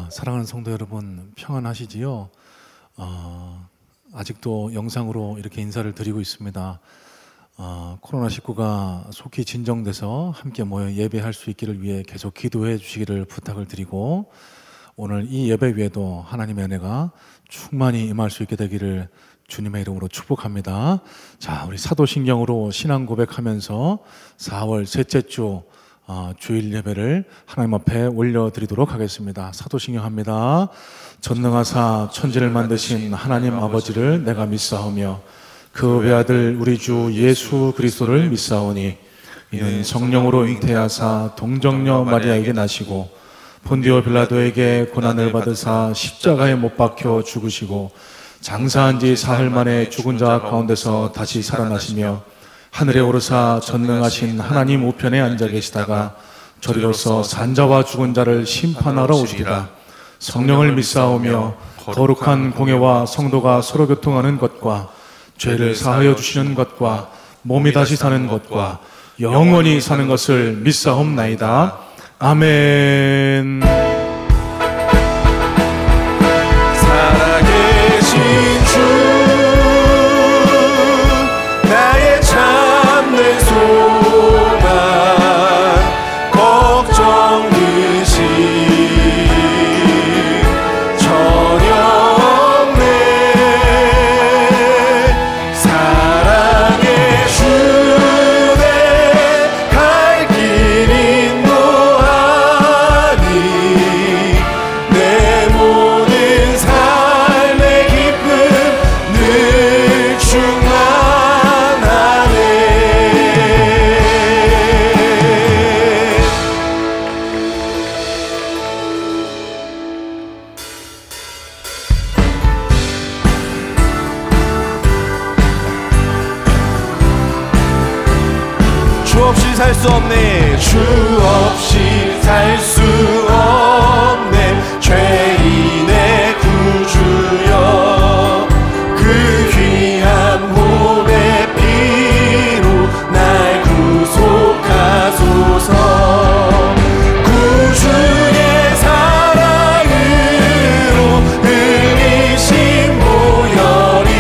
사랑하는 성도 여러분, 평안하시지요? 아직도 영상으로 이렇게 인사를 드리고 있습니다. 코로나19가 속히 진정돼서 함께 모여 예배할 수 있기를 위해 계속 기도해 주시기를 부탁을 드리고, 오늘 이 예배 위에도 하나님의 은혜가 충만히 임할 수 있게 되기를 주님의 이름으로 축복합니다. 자, 우리 사도신경으로 신앙 고백하면서 4월 셋째 주 주일 예배를 하나님 앞에 올려드리도록 하겠습니다. 사도신경 합니다. 전능하사 천지를 만드신 하나님 아버지를 내가 믿사오며 그 외아들 우리 주 예수 그리스도를 믿사오니 이는 성령으로 잉태하사 동정녀 마리아에게 나시고 본디오 빌라도에게 고난을 받으사 십자가에 못 박혀 죽으시고 장사한 지 사흘 만에 죽은 자 가운데서 다시 살아나시며 하늘에 오르사 전능하신 하나님 우편에 앉아 계시다가 저리로서 산자와 죽은 자를 심판하러 오시리라. 성령을 믿사오며 거룩한 공예와 성도가 서로 교통하는 것과 죄를 사하여 주시는 것과 몸이 다시 사는 것과 영원히 사는 것을 믿사옵나이다. 아멘. 살아계신 주 나의 참된 소망 걱정 의심 전혀 없네. 사랑의 주내 갈 길 인도하니 내 모든 삶의 기쁨 늘 충만하네. 주 없이 살 수 없네. 주 없이 살 수 없네. 죄인의 구주여 그 귀한 몸의 피로 날 구속하소서. 구주의 사랑으로 흘리신 보혈이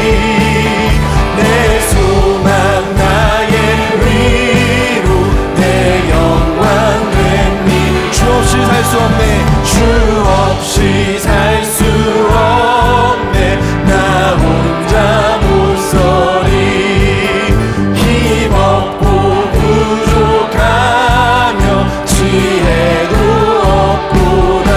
내 소망 나의 위로 내 영광 됩니. 주 없이 살 수 없네. 주 없이 살 수 없네. 나 혼자 못 서리. 힘없고 부족하며 지혜도 없구나.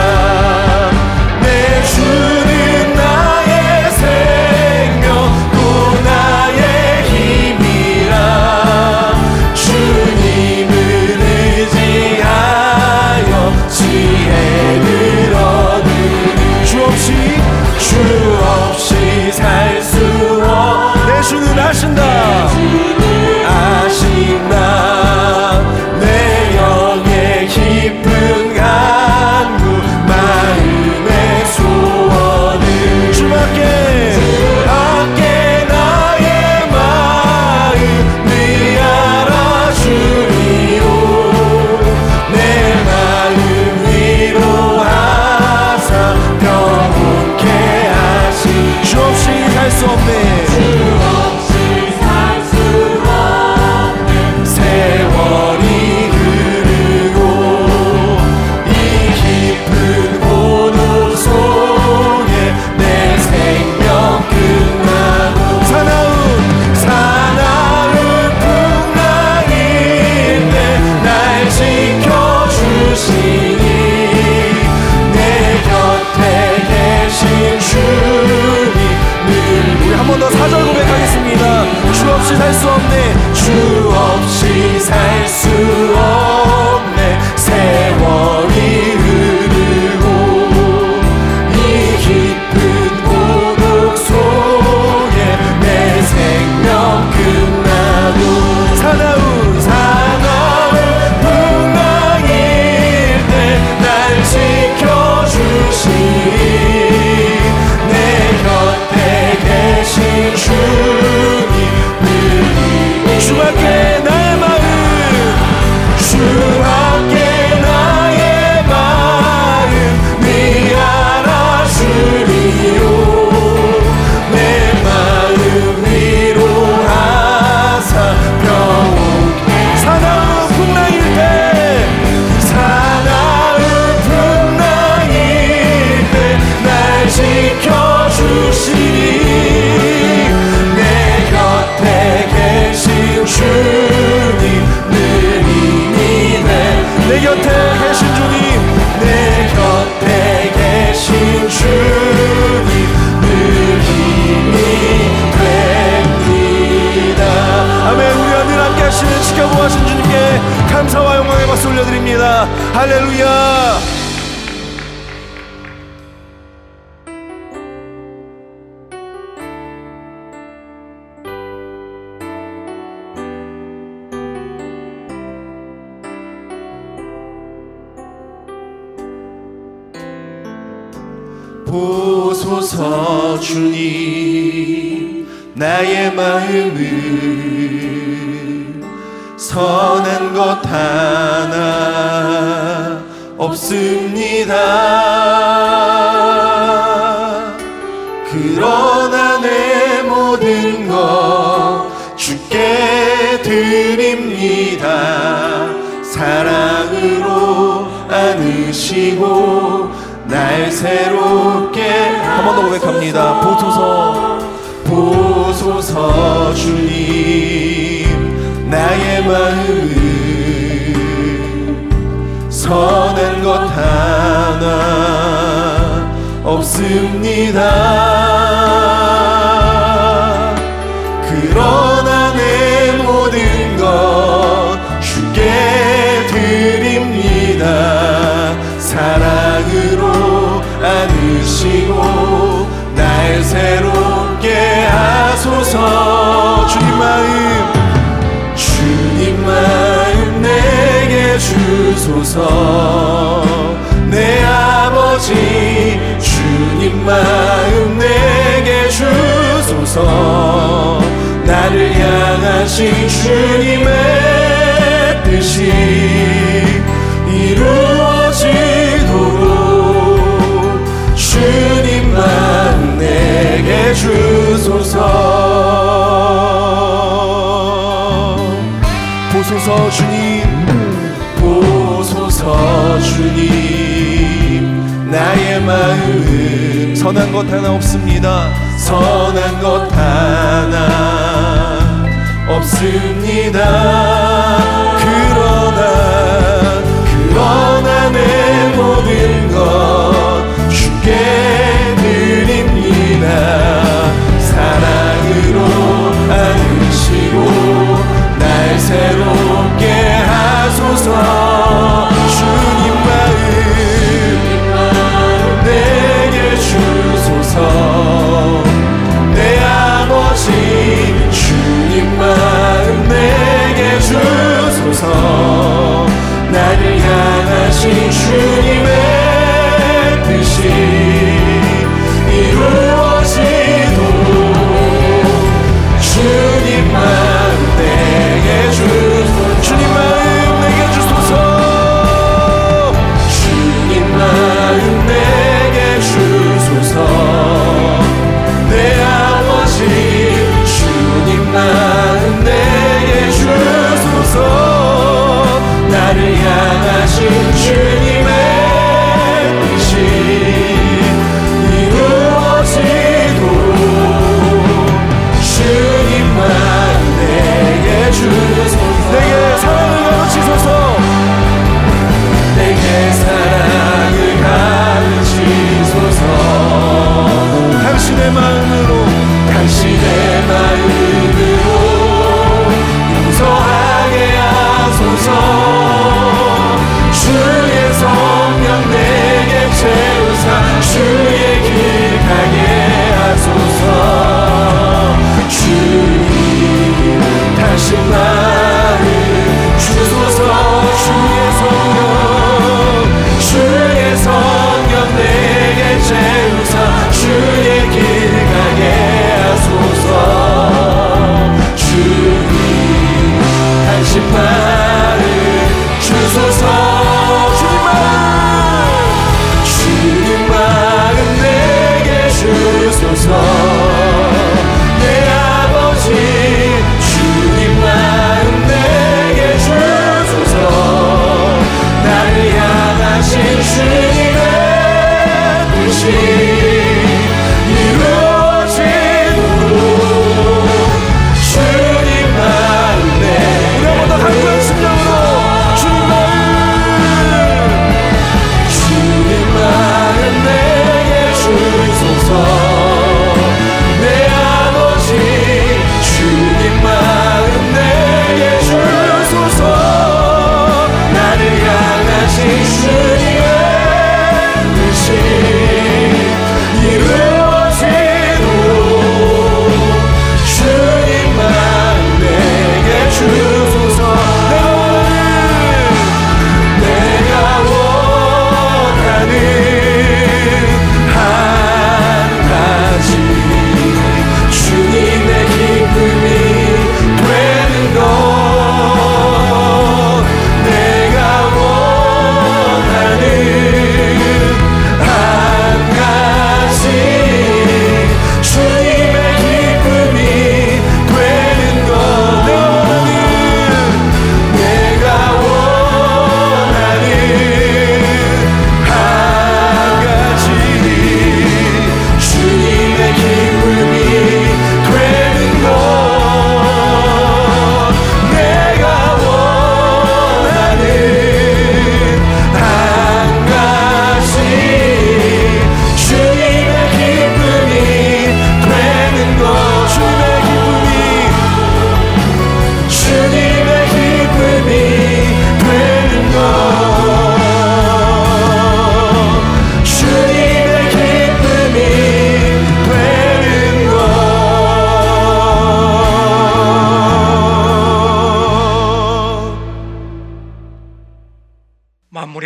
내 주는 나의 생명 또 나의 힘이라. 주님을 의지하여 지혜를 얻으리. 주 없이 살 수 없. 내 주는 아신다. 아신다. 내 영의 깊은 간구 마음의 소원을 주밖에 나의 마음 늘 알아주리오. 내 마음 위로하사 평온케 하시. 주 없이 살 수 없네. 세월이 흐르고 이 깊은 고독 속에 내 생명 끝나고 사나운 풍랑인데 날 지켜주시니 내 곁에 계신 주님 늘. 우리 한 번 더 할렐루야. 보소서 주님, 나의 마음을 선한 것 하나 없습니다. 그러나 내 모든 것 주께 드립니다. 사랑으로 안으시고 날 새롭게 한 번 더 고백합니다. 보소서 주님, 나의 마음을 선한 것 하나 없습니다. 그러나 내 모든 것 주께 드립니다. 사랑으로 안으시고 날 새롭게 하소서. 주님 마음 내게 주소서. 내 아버지 주님 마음 내게 주소서. 나를 향하신 주님의 뜻이 이루어지도록 주님 마음 내게 주소서. 보소서 주님, 나의 마음 선한 것 하나 없습니다. 선한 것 하나 없습니다. 그러나 내 모든 것 주께 드립니다. 사랑으로 안으시고 날 새롭게 하소서. 주님 마음 내게 주소서. 내 아버지 주님 마음 내게 주소서. 나를 향하신 주님의 뜻이 이루어지도록 주님 마음 내게 주소서. 주님 마음 내게 주소서. 주님 마음 내게 주소서. 내 아버지 주님 마음 내게 주소서. 나를 향하신 주님의 뜻이 이루어지도록 주님 마음 내게 주소서. 내게 사랑을 가르치소서. 내게 사랑을 가르치소서. 당신의 마음으로 용서하게 하소서. 주의 성령 내게 채우사 주의 길 가게 하소서. 주님 당신 마음 주소서. 주의 성령 내게 채우사 주의 길 가게 하소서. 주님 당신 마음 주소서. 주님 마음 내게 주소서. 내 아버지 주님 마음 내게 주소서. 나를 향하신 주님의 뜻이 이루어지도록 주님 마음 내게 우리보다 강구한 심령으로 주님 마음 내게 주소서. 내 아버지 주님 마음 내게 주소서. 나를 향하신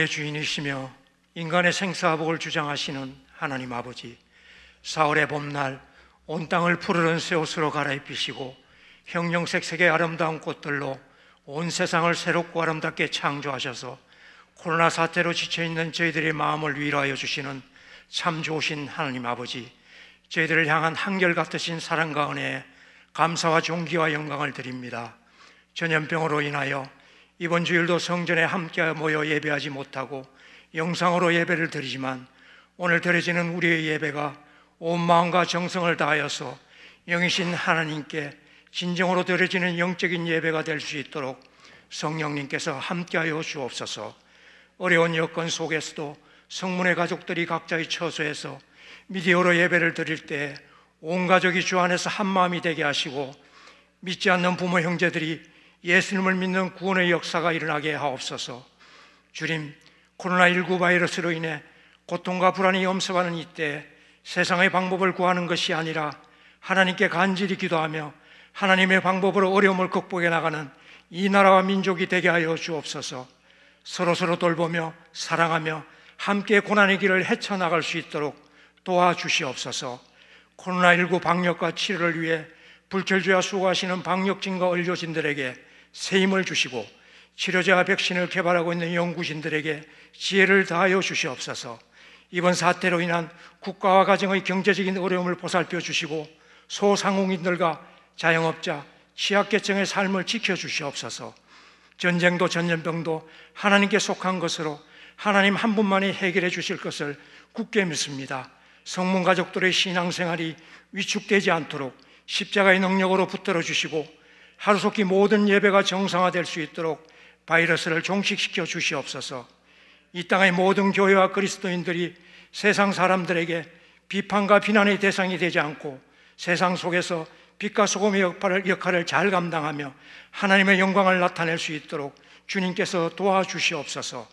만물의 주인이시며 인간의 생사복을 주장하시는 하나님 아버지, 사월의 봄날 온 땅을 푸르른 새 옷으로 갈아입히시고 형형색색의 아름다운 꽃들로 온 세상을 새롭고 아름답게 창조하셔서 코로나 사태로 지쳐있는 저희들의 마음을 위로하여 주시는 참 좋으신 하나님 아버지, 저희들을 향한 한결같으신 사랑과 은혜에 감사와 존귀와 영광을 드립니다. 전염병으로 인하여 이번 주일도 성전에 함께 모여 예배하지 못하고 영상으로 예배를 드리지만, 오늘 드려지는 우리의 예배가 온 마음과 정성을 다하여서 영이신 하나님께 진정으로 드려지는 영적인 예배가 될 수 있도록 성령님께서 함께하여 주옵소서. 어려운 여건 속에서도 성문의 가족들이 각자의 처소에서 미디어로 예배를 드릴 때 온 가족이 주 안에서 한마음이 되게 하시고, 믿지 않는 부모 형제들이 예수님을 믿는 구원의 역사가 일어나게 하옵소서. 주님, 코로나19 바이러스로 인해 고통과 불안이 엄습하는 이때 세상의 방법을 구하는 것이 아니라 하나님께 간절히 기도하며 하나님의 방법으로 어려움을 극복해 나가는 이 나라와 민족이 되게 하여 주옵소서. 서로서로 돌보며 사랑하며 함께 고난의 길을 헤쳐나갈 수 있도록 도와주시옵소서. 코로나19 방역과 치료를 위해 불철주야 수고하시는 방역진과 의료진들에게 새 힘을 주시고, 치료제와 백신을 개발하고 있는 연구진들에게 지혜를 다하여 주시옵소서. 이번 사태로 인한 국가와 가정의 경제적인 어려움을 보살펴 주시고, 소상공인들과 자영업자, 취약계층의 삶을 지켜주시옵소서. 전쟁도 전염병도 하나님께 속한 것으로 하나님 한 분만이 해결해 주실 것을 굳게 믿습니다. 성문 가족들의 신앙생활이 위축되지 않도록 십자가의 능력으로 붙들어 주시고, 하루속히 모든 예배가 정상화될 수 있도록 바이러스를 종식시켜 주시옵소서. 이 땅의 모든 교회와 그리스도인들이 세상 사람들에게 비판과 비난의 대상이 되지 않고 세상 속에서 빛과 소금의 역할을 잘 감당하며 하나님의 영광을 나타낼 수 있도록 주님께서 도와주시옵소서.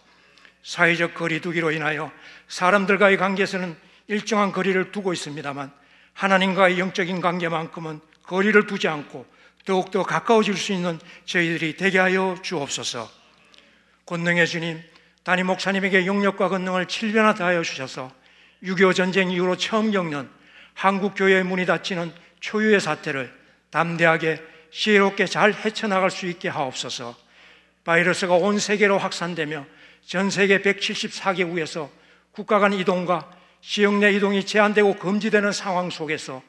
사회적 거리두기로 인하여 사람들과의 관계에서는 일정한 거리를 두고 있습니다만, 하나님과의 영적인 관계만큼은 거리를 두지 않고 더욱더 가까워질 수 있는 저희들이 되게 하여 주옵소서. 권능의 주님, 담임 목사님에게 영역과 권능을 7배나 다하여 주셔서 6.25 전쟁 이후로 처음 겪는 한국 교회의 문이 닫히는 초유의 사태를 담대하게 지혜롭게 잘 헤쳐나갈 수 있게 하옵소서. 바이러스가 온 세계로 확산되며 전 세계 174개국에서 국가 간 이동과 지역 내 이동이 제한되고 금지되는 상황 속에서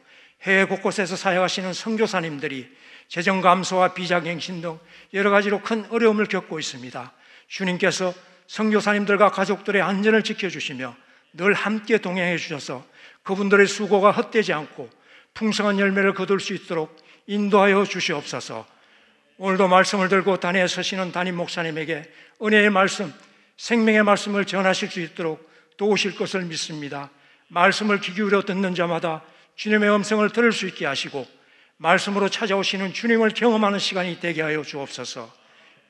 해외 곳곳에서 사역하시는 선교사님들이 재정 감소와 비자 갱신 등 여러 가지로 큰 어려움을 겪고 있습니다. 주님께서 선교사님들과 가족들의 안전을 지켜주시며 늘 함께 동행해 주셔서 그분들의 수고가 헛되지 않고 풍성한 열매를 거둘 수 있도록 인도하여 주시옵소서. 오늘도 말씀을 들고 단회에 서시는 담임 목사님에게 은혜의 말씀, 생명의 말씀을 전하실 수 있도록 도우실 것을 믿습니다. 말씀을 귀 기울여 듣는 자마다 주님의 음성을 들을 수 있게 하시고, 말씀으로 찾아오시는 주님을 경험하는 시간이 되게 하여 주옵소서.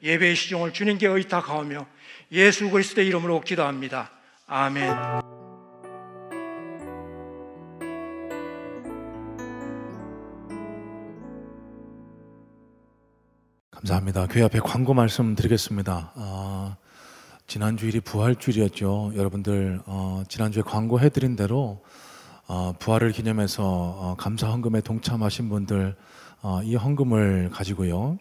예배의 시종을 주님께 의탁하오며 예수 그리스도의 이름으로 기도합니다. 아멘. 감사합니다. 교회 앞에 광고 말씀 드리겠습니다. 지난 주일이 부활주일이었죠. 여러분들 지난주에 광고해드린 대로 부활을 기념해서 감사 헌금에 동참하신 분들 이 헌금을 가지고요,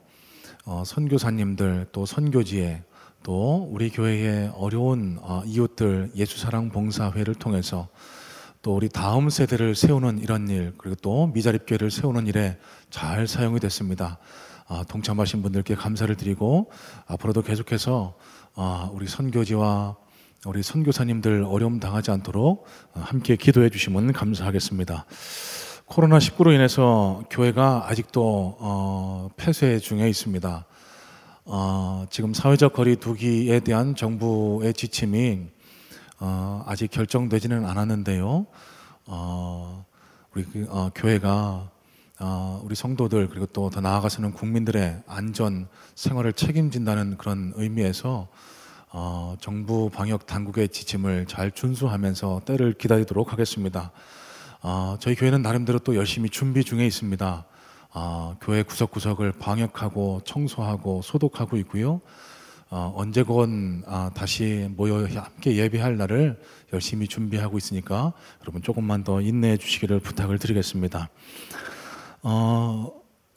선교사님들 또 선교지에 또 우리 교회의 어려운 이웃들 예수사랑 봉사회를 통해서 또 우리 다음 세대를 세우는 이런 일, 그리고 또 미자립교회를 세우는 일에 잘 사용이 됐습니다. 동참하신 분들께 감사를 드리고, 앞으로도 계속해서 우리 선교지와 우리 선교사님들 어려움 당하지 않도록 함께 기도해 주시면 감사하겠습니다. 코로나19로 인해서 교회가 아직도 폐쇄 중에 있습니다. 지금 사회적 거리 두기에 대한 정부의 지침이 아직 결정되지는 않았는데요, 우리 교회가 우리 성도들 그리고 또 더 나아가서는 국민들의 안전 생활을 책임진다는 그런 의미에서 정부 방역 당국의 지침을 잘 준수하면서 때를 기다리도록 하겠습니다. 저희 교회는 나름대로 또 열심히 준비 중에 있습니다. 교회 구석구석을 방역하고 청소하고 소독하고 있고요. 언제곧 다시 모여 함께 예배할 날을 열심히 준비하고 있으니까 여러분 조금만 더 인내해 주시기를 부탁을 드리겠습니다.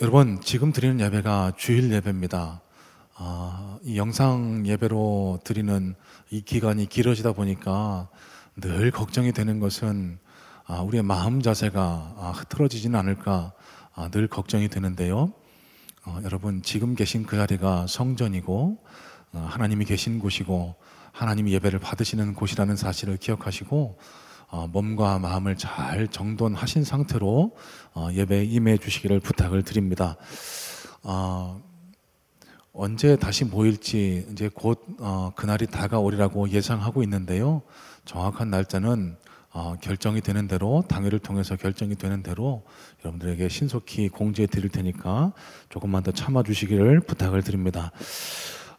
여러분 지금 드리는 예배가 주일 예배입니다. 이 영상 예배로 드리는 이 기간이 길어지다 보니까 늘 걱정이 되는 것은 우리의 마음 자세가 흐트러지지는 않을까 늘 걱정이 되는데요. 여러분 지금 계신 그 자리가 성전이고 하나님이 계신 곳이고 하나님이 예배를 받으시는 곳이라는 사실을 기억하시고 몸과 마음을 잘 정돈하신 상태로 예배에 임해 주시기를 부탁을 드립니다. 언제 다시 모일지 이제 곧 그날이 다가오리라고 예상하고 있는데요. 정확한 날짜는 결정이 되는 대로 당회를 통해서 결정이 되는 대로 여러분들에게 신속히 공지해 드릴 테니까 조금만 더 참아 주시기를 부탁을 드립니다.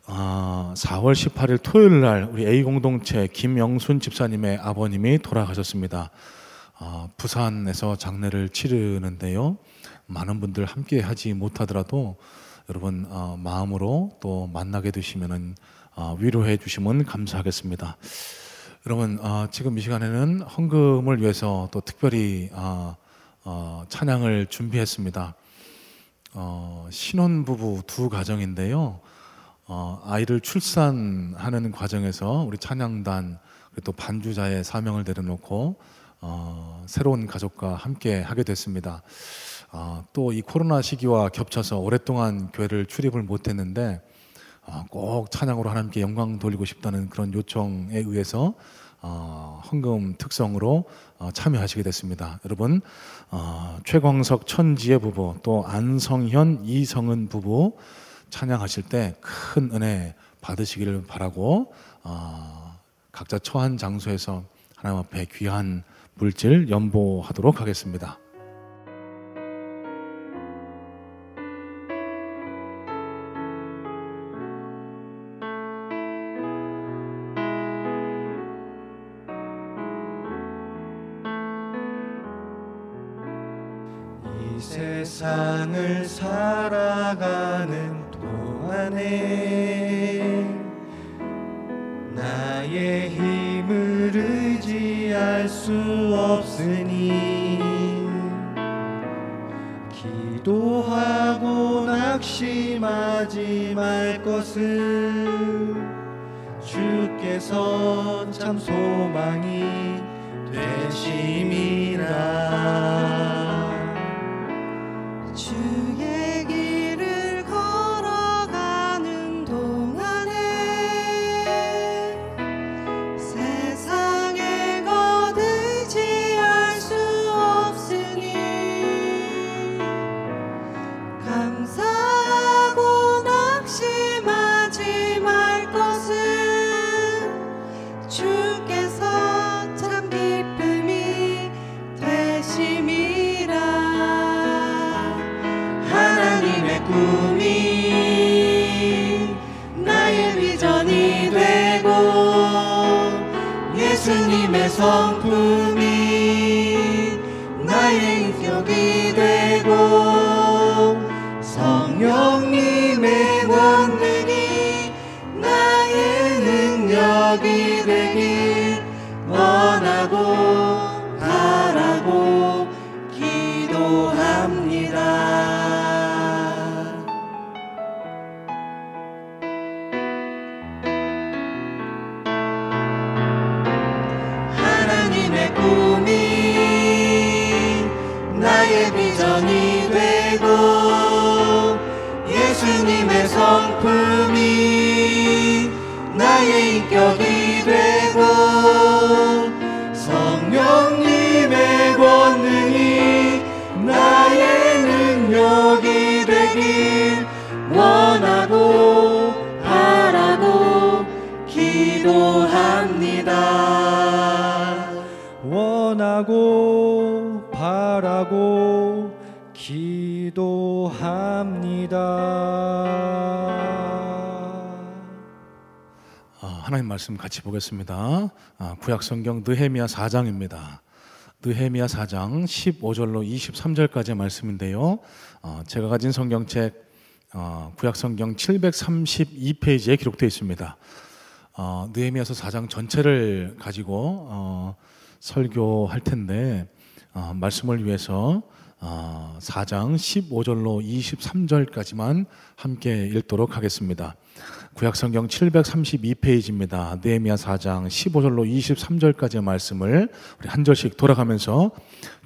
4월 18일 토요일 날 우리 A 공동체 김영순 집사님의 아버님이 돌아가셨습니다. 부산에서 장례를 치르는데요. 많은 분들 함께 하지 못하더라도 여러분 마음으로 또 만나게 되시면은 위로해 주시면 감사하겠습니다. 여러분 지금 이 시간에는 헌금을 위해서 또 특별히 찬양을 준비했습니다. 신혼부부 두 가정인데요. 아이를 출산하는 과정에서 우리 찬양단 또 반주자의 사명을 내려놓고 새로운 가족과 함께 하게 됐습니다. 또 이 코로나 시기와 겹쳐서 오랫동안 교회를 출입을 못했는데 꼭 찬양으로 하나님께 영광 돌리고 싶다는 그런 요청에 의해서 헌금 특성으로 참여하시게 됐습니다. 여러분 최광석 천지의 부부 또 안성현 이성은 부부 찬양하실 때 큰 은혜 받으시기를 바라고 각자 처한 장소에서 하나님 앞에 귀한 물질 연보하도록 하겠습니다. 이 세상을 살아가는 동안에 나의 힘을 의지할 수 없으니 기도하고 낙심하지 말 것을 주께서 참 소망이 되심이라. 주의 길을 걸어가는 동안에 세상의 것 의지할 수 없으니 감사하고 낙심하지 말 것을 주께서 참 기쁨이 되심이라. 하나님의 꿈이 나의 비전이 되고 예수님의 성품이 나의 인격이 되고 성령님의 권능이 나의 능력이 되길 원하고 바라고 기도합니다. 하나님의 꿈이 나의 비전이 되고 예수님의 성품이 나의 인격이 되고 성령님의 권능이 나의 능력이 되길 원하고 바라고 기도합니다. 원하고 바라고 기도합니다. 하나님 말씀 같이 보겠습니다. 구약 성경 느헤미야 4장입니다. 느헤미야 4장 15절로 23절까지의 말씀인데요. 제가 가진 성경책 구약성경 732페이지에 기록되어 있습니다. 느헤미야서 4장 전체를 가지고 설교할 텐데 말씀을 위해서 4장 15절로 23절까지만 함께 읽도록 하겠습니다. 구약성경 732페이지입니다. 느헤미야 4장 15절로 23절까지의 말씀을 우리 한 절씩 돌아가면서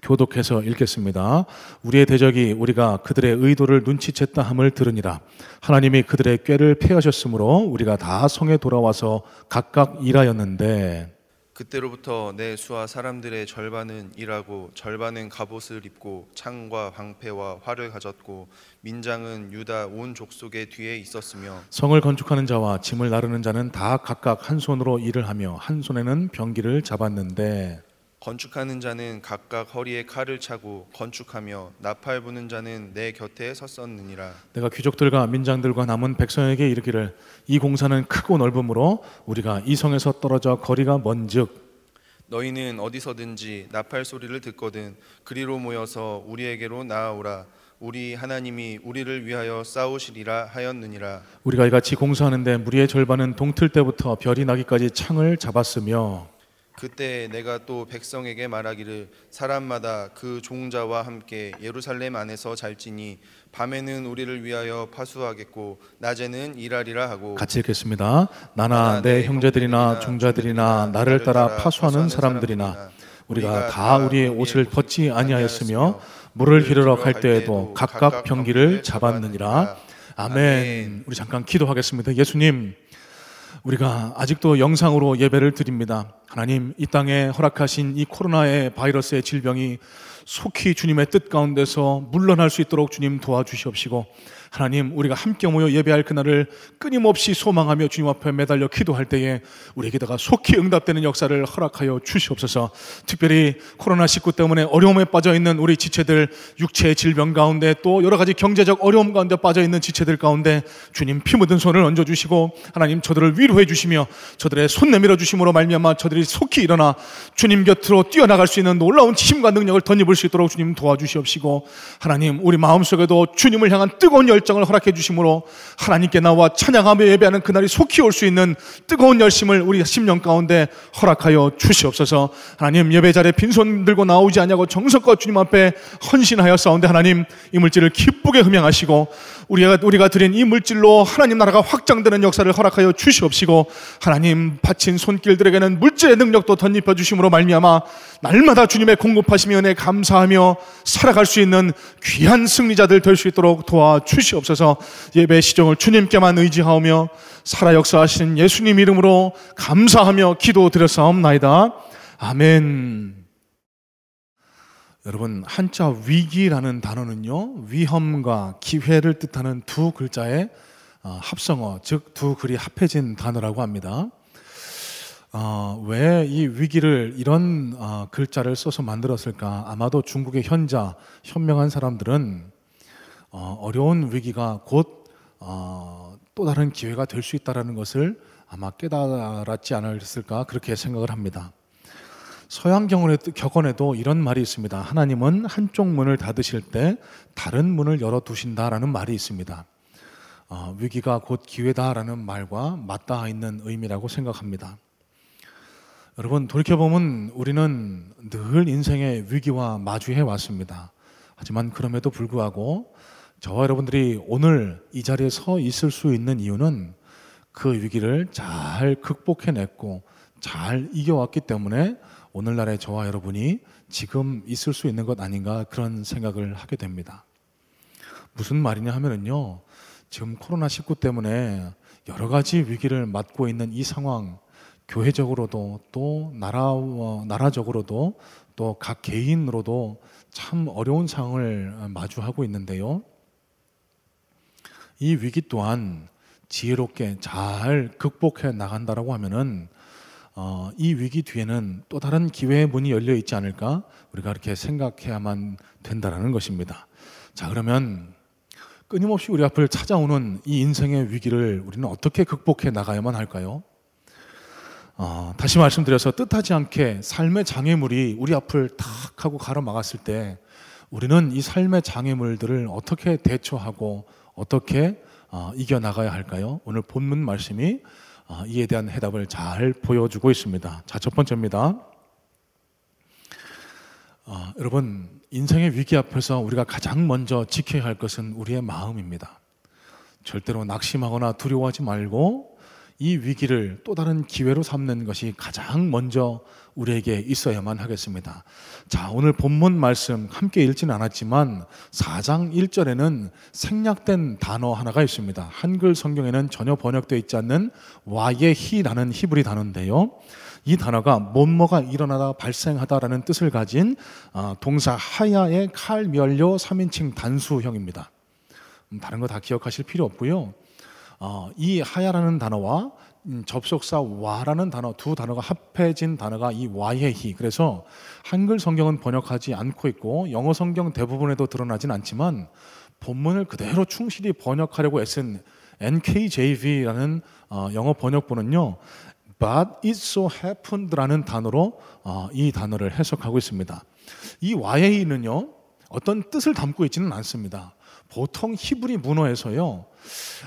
교독해서 읽겠습니다. 우리의 대적이 우리가 그들의 의도를 눈치챘다 함을 들으니라. 하나님이 그들의 꾀를 패하셨으므로 우리가 다 성에 돌아와서 각각 일하였는데 그때로부터 내 수하 사람들의 절반은 일하고 절반은 갑옷을 입고 창과 방패와 활을 가졌고 민장은 유다 온 족속의 뒤에 있었으며 성을 건축하는 자와 짐을 나르는 자는 다 각각 한 손으로 일을 하며 한 손에는 병기를 잡았는데 건축하는 자는 각각 허리에 칼을 차고 건축하며 나팔 부는 자는 내 곁에 섰었느니라. 내가 귀족들과 민장들과 남은 백성에게 이르기를 이 공사는 크고 넓으므로 우리가 이 성에서 떨어져 거리가 먼즉 너희는 어디서든지 나팔 소리를 듣거든 그리로 모여서 우리에게로 나아오라. 우리 하나님이 우리를 위하여 싸우시리라 하였느니라. 우리가 이같이 공사하는데 무리의 절반은 동틀 때부터 별이 나기까지 창을 잡았으며 그때 내가 또 백성에게 말하기를 사람마다 그 종자와 함께 예루살렘 안에서 잘지니 밤에는 우리를 위하여 파수하겠고 낮에는 일하리라 하고 같이 읽겠습니다. 나나 내 형제들이나 종자들이나 나를 따라 파수하는 사람들이나 우리가 다 우리의 옷을 벗지 아니하였으며 물을 기르러 갈 때에도 각각 병기를 잡았느니라. 아멘. 우리 잠깐 기도하겠습니다. 예수님, 우리가 아직도 영상으로 예배를 드립니다. 하나님, 이 땅에 허락하신 이 코로나의 바이러스의 질병이 속히 주님의 뜻 가운데서 물러날 수 있도록 주님 도와주시옵시고, 하나님, 우리가 함께 모여 예배할 그날을 끊임없이 소망하며 주님 앞에 매달려 기도할 때에 우리에게다가 속히 응답되는 역사를 허락하여 주시옵소서. 특별히 코로나19 때문에 어려움에 빠져있는 우리 지체들, 육체의 질병 가운데 또 여러 가지 경제적 어려움 가운데 빠져있는 지체들 가운데 주님 피 묻은 손을 얹어주시고 하나님 저들을 위로해 주시며 저들의 손 내밀어 주심으로 말미암아 저들이 속히 일어나 주님 곁으로 뛰어나갈 수 있는 놀라운 힘과 능력을 덧입을 수 있도록 주님 도와주시옵시고, 하나님 우리 마음속에도 주님을 향한 뜨거운 열정을 허락해 주심으로 하나님께 나와 찬양하며 예배하는 그날이 속히 올 수 있는 뜨거운 열심을 우리 심령 가운데 허락하여 주시옵소서. 하나님, 예배 자리에 빈손 들고 나오지 않냐고 정성껏 주님 앞에 헌신하여 싸운데 하나님 이 물질을 기쁘게 흠양하시고 우리가 드린 이 물질로 하나님 나라가 확장되는 역사를 허락하여 주시옵시고, 하나님 바친 손길들에게는 물질의 능력도 덧입혀 주심으로 말미암아 날마다 주님의 공급하심의 은혜 감사하며 살아갈 수 있는 귀한 승리자들 될 수 있도록 도와주시옵소서. 예배 시정을 주님께만 의지하오며 살아 역사하신 예수님 이름으로 감사하며 기도드렸사옵나이다. 아멘. 여러분, 한자 위기라는 단어는요, 위험과 기회를 뜻하는 두 글자의 합성어, 즉 두 글이 합해진 단어라고 합니다. 왜 이 위기를 이런 글자를 써서 만들었을까? 아마도 중국의 현명한 사람들은 어려운 위기가 곧 또 다른 기회가 될 수 있다는 것을 아마 깨달았지 않았을까, 그렇게 생각을 합니다. 서양 격언에도 이런 말이 있습니다. 하나님은 한쪽 문을 닫으실 때 다른 문을 열어두신다라는 말이 있습니다. 위기가 곧 기회다라는 말과 맞닿아 있는 의미라고 생각합니다. 여러분, 돌이켜보면 우리는 늘 인생의 위기와 마주해 왔습니다. 하지만 그럼에도 불구하고 저와 여러분들이 오늘 이 자리에 서 있을 수 있는 이유는 그 위기를 잘 극복해냈고 잘 이겨왔기 때문에 오늘날의 저와 여러분이 지금 있을 수 있는 것 아닌가, 그런 생각을 하게 됩니다. 무슨 말이냐 하면은요, 지금 코로나19 때문에 여러 가지 위기를 맞고 있는 이 상황, 교회적으로도 또 나라적으로도 또 각 개인으로도 참 어려운 상황을 마주하고 있는데요, 이 위기 또한 지혜롭게 잘 극복해 나간다라고 하면은 이 위기 뒤에는 또 다른 기회의 문이 열려 있지 않을까, 우리가 그렇게 생각해야만 된다라는 것입니다. 자, 그러면 끊임없이 우리 앞을 찾아오는 이 인생의 위기를 우리는 어떻게 극복해 나가야만 할까요? 다시 말씀드려서 뜻하지 않게 삶의 장애물이 우리 앞을 탁 하고 가로막았을 때 우리는 이 삶의 장애물들을 어떻게 대처하고 어떻게 이겨나가야 할까요? 오늘 본문 말씀이 이에 대한 해답을 잘 보여주고 있습니다. 자, 첫 번째입니다. 여러분, 인생의 위기 앞에서 우리가 가장 먼저 지켜야 할 것은 우리의 마음입니다. 절대로 낙심하거나 두려워하지 말고 이 위기를 또 다른 기회로 삼는 것이 가장 먼저 우리에게 있어야만 하겠습니다. 자, 오늘 본문 말씀 함께 읽지는 않았지만 4장 1절에는 생략된 단어 하나가 있습니다. 한글 성경에는 전혀 번역되어 있지 않는 와예히라는 히브리 단어인데요, 이 단어가 뭐뭐가 일어나다 발생하다라는 뜻을 가진 동사 하야의 칼멸료 3인칭 단수형입니다. 다른 거 다 기억하실 필요 없고요. 이 하야라는 단어와 접속사 와라는 단어, 두 단어가 합해진 단어가 이 와예히. 그래서 한글 성경은 번역하지 않고 있고 영어 성경 대부분에도 드러나진 않지만 본문을 그대로 충실히 번역하려고 애쓴 NKJV라는 영어 번역본은요, But it so happened라는 단어로 이 단어를 해석하고 있습니다. 이 와예히는요, 어떤 뜻을 담고 있지는 않습니다. 보통 히브리 문어에서요,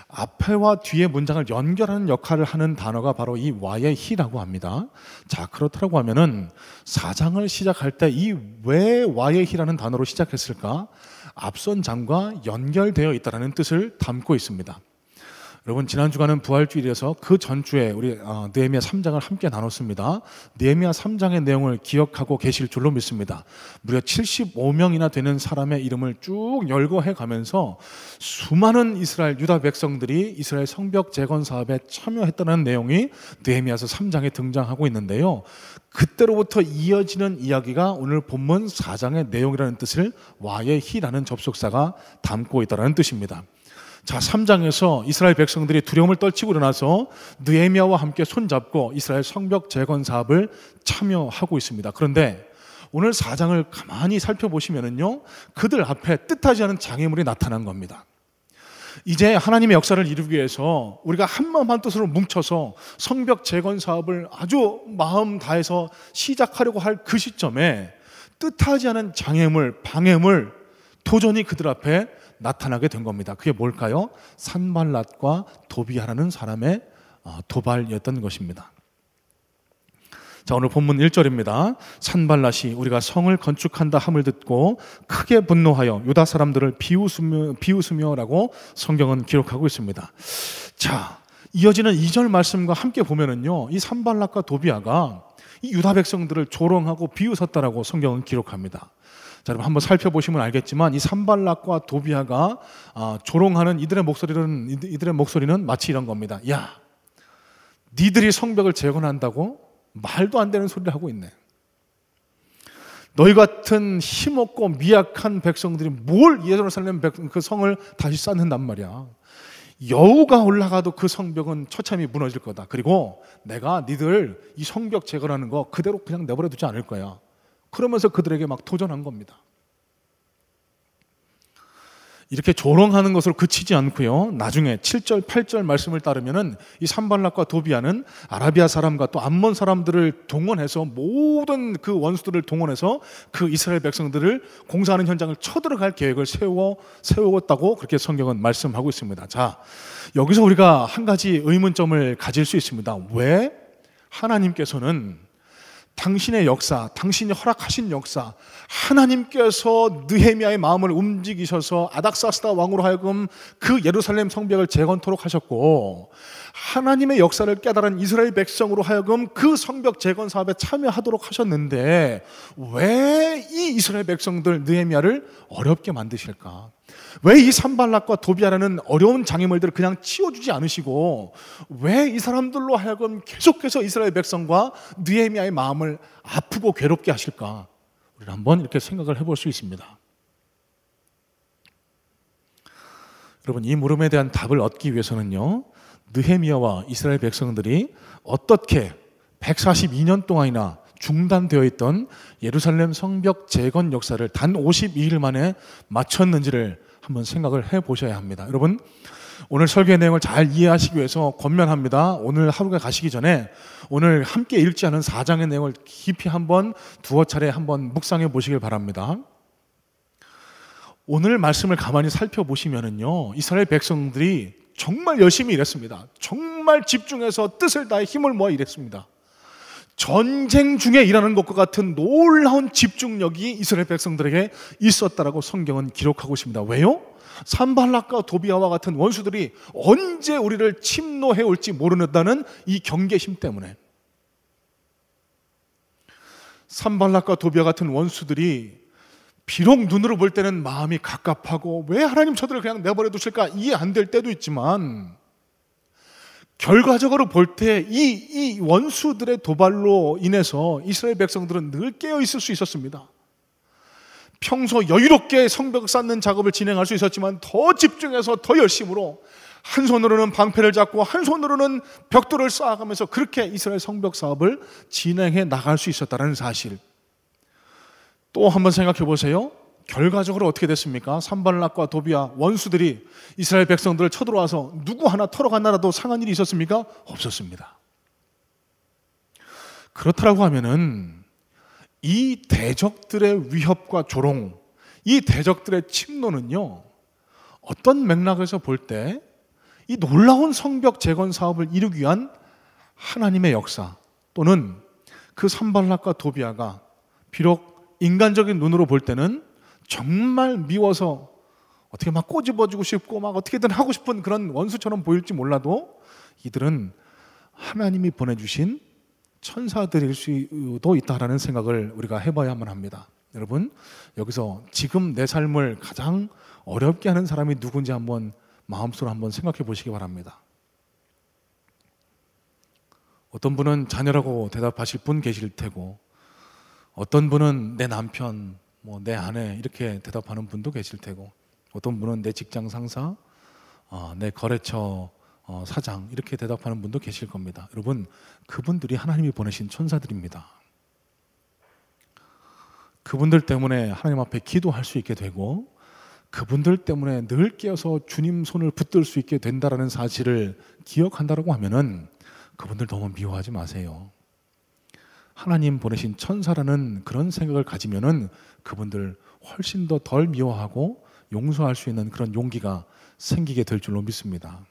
앞에와 뒤에 문장을 연결하는 역할을 하는 단어가 바로 이 와예히라고 합니다. 자, 그렇다고 하면은 4장을 시작할 때 이 왜 와예히라는 단어로 시작했을까? 앞선 장과 연결되어 있다는 뜻을 담고 있습니다. 여러분, 지난 주간은 부활주일에서 그 전주에 우리 느헤미야 3장을 함께 나눴습니다. 느헤미야 3장의 내용을 기억하고 계실 줄로 믿습니다. 무려 75명이나 되는 사람의 이름을 쭉 열거해 가면서 수많은 이스라엘 유다 백성들이 이스라엘 성벽 재건 사업에 참여했다는 내용이 느헤미야서 3장에 등장하고 있는데요, 그때로부터 이어지는 이야기가 오늘 본문 4장의 내용이라는 뜻을 와예히라는 접속사가 담고 있다는 뜻입니다. 자, 3장에서 이스라엘 백성들이 두려움을 떨치고 일어나서 느헤미야와 함께 손잡고 이스라엘 성벽 재건 사업을 참여하고 있습니다. 그런데 오늘 4장을 가만히 살펴보시면은요, 그들 앞에 뜻하지 않은 장애물이 나타난 겁니다. 이제 하나님의 역사를 이루기 위해서 우리가 한마음 한뜻으로 뭉쳐서 성벽 재건 사업을 아주 마음 다해서 시작하려고 할 그 시점에 뜻하지 않은 장애물, 방해물, 도전이 그들 앞에 나타나게 된 겁니다. 그게 뭘까요? 산발랏과 도비아라는 사람의 도발이었던 것입니다. 자, 오늘 본문 1절입니다. 산발랏이 우리가 성을 건축한다 함을 듣고 크게 분노하여 유다 사람들을 비웃으며라고 성경은 기록하고 있습니다. 자, 이어지는 2절 말씀과 함께 보면은요, 이 산발랏과 도비아가 이 유다 백성들을 조롱하고 비웃었다라고 성경은 기록합니다. 자, 여러분 한번 살펴보시면 알겠지만 이 산발랏과 도비아가 조롱하는 이들의 목소리는 마치 이런 겁니다. 야, 니들이 성벽을 재건한다고 말도 안 되는 소리를 하고 있네. 너희 같은 힘없고 미약한 백성들이 뭘 예루살렘 그 성을 다시 쌓는단 말이야. 여우가 올라가도 그 성벽은 처참히 무너질 거다. 그리고 내가 니들 이 성벽 재건하는 거 그대로 그냥 내버려 두지 않을 거야. 그러면서 그들에게 막 도전한 겁니다. 이렇게 조롱하는 것으로 그치지 않고요, 나중에 7절, 8절 말씀을 따르면은 이 산발랏과 도비아는 아라비아 사람과 또 암몬 사람들을 동원해서 모든 그 원수들을 동원해서 그 이스라엘 백성들을 공사하는 현장을 쳐들어갈 계획을 세웠다고 그렇게 성경은 말씀하고 있습니다. 자, 여기서 우리가 한 가지 의문점을 가질 수 있습니다. 왜 하나님께서는 당신의 역사, 당신이 허락하신 역사, 하나님께서 느헤미야의 마음을 움직이셔서 아닥사스다 왕으로 하여금 그 예루살렘 성벽을 재건토록 하셨고, 하나님의 역사를 깨달은 이스라엘 백성으로 하여금 그 성벽 재건 사업에 참여하도록 하셨는데 왜 이 이스라엘 백성들 느헤미야를 어렵게 만드실까? 왜 이 산발랏과 도비아라는 어려운 장애물들을 그냥 치워주지 않으시고 왜 이 사람들로 하여금 계속해서 이스라엘 백성과 느헤미야의 마음을 아프고 괴롭게 하실까? 우리는 한번 이렇게 생각을 해볼 수 있습니다. 여러분, 이 물음에 대한 답을 얻기 위해서는요, 느헤미야와 이스라엘 백성들이 어떻게 142년 동안이나 중단되어 있던 예루살렘 성벽 재건 역사를 단 52일 만에 마쳤는지를 한번 생각을 해보셔야 합니다. 여러분, 오늘 설교의 내용을 잘 이해하시기 위해서 권면합니다. 오늘 하루가 가시기 전에 오늘 함께 읽지 않은 4장의 내용을 깊이 한번 두어 차례 한번 묵상해 보시길 바랍니다. 오늘 말씀을 가만히 살펴보시면은요, 이스라엘 백성들이 정말 열심히 일했습니다. 정말 집중해서 뜻을 다해 힘을 모아 일했습니다. 전쟁 중에 일하는 것과 같은 놀라운 집중력이 이스라엘 백성들에게 있었다라고 성경은 기록하고 있습니다. 왜요? 산발락과 도비아와 같은 원수들이 언제 우리를 침노해 올지 모르는다는 이 경계심 때문에. 산발락과 도비아 같은 원수들이 비록 눈으로 볼 때는 마음이 갑갑하고 왜 하나님 저들을 그냥 내버려 두실까 이해 안 될 때도 있지만, 결과적으로 볼 때 이 원수들의 도발로 인해서 이스라엘 백성들은 늘 깨어 있을 수 있었습니다. 평소 여유롭게 성벽 쌓는 작업을 진행할 수 있었지만 더 집중해서 더 열심으로 한 손으로는 방패를 잡고 한 손으로는 벽돌을 쌓아가면서 그렇게 이스라엘 성벽 사업을 진행해 나갈 수 있었다는 사실. 또 한번 생각해 보세요. 결과적으로 어떻게 됐습니까? 산발락과 도비아 원수들이 이스라엘 백성들을 쳐들어와서 누구 하나 털어갔나라도 상한 일이 있었습니까? 없었습니다. 그렇다라고 하면은 이 대적들의 위협과 조롱, 이 대적들의 침노는요, 어떤 맥락에서 볼 때 이 놀라운 성벽 재건 사업을 이루기 위한 하나님의 역사, 또는 그 산발락과 도비아가 비록 인간적인 눈으로 볼 때는 정말 미워서 어떻게 막 꼬집어주고 싶고 막 어떻게든 하고 싶은 그런 원수처럼 보일지 몰라도 이들은 하나님이 보내주신 천사들일 수도 있다라는 생각을 우리가 해봐야만 합니다. 여러분, 여기서 지금 내 삶을 가장 어렵게 하는 사람이 누군지 한번 마음속으로 한번 생각해 보시기 바랍니다. 어떤 분은 자녀라고 대답하실 분 계실 테고, 어떤 분은 내 남편, 내 아내 이렇게 대답하는 분도 계실 테고, 어떤 분은 내 직장 상사, 내 거래처 사장 이렇게 대답하는 분도 계실 겁니다. 여러분, 그분들이 하나님이 보내신 천사들입니다. 그분들 때문에 하나님 앞에 기도할 수 있게 되고, 그분들 때문에 늘 깨어서 주님 손을 붙들 수 있게 된다라는 사실을 기억한다라고 하면은 그분들 너무 미워하지 마세요. 하나님 보내신 천사라는 그런 생각을 가지면은 그분들 훨씬 더 덜 미워하고 용서할 수 있는 그런 용기가 생기게 될 줄로 믿습니다.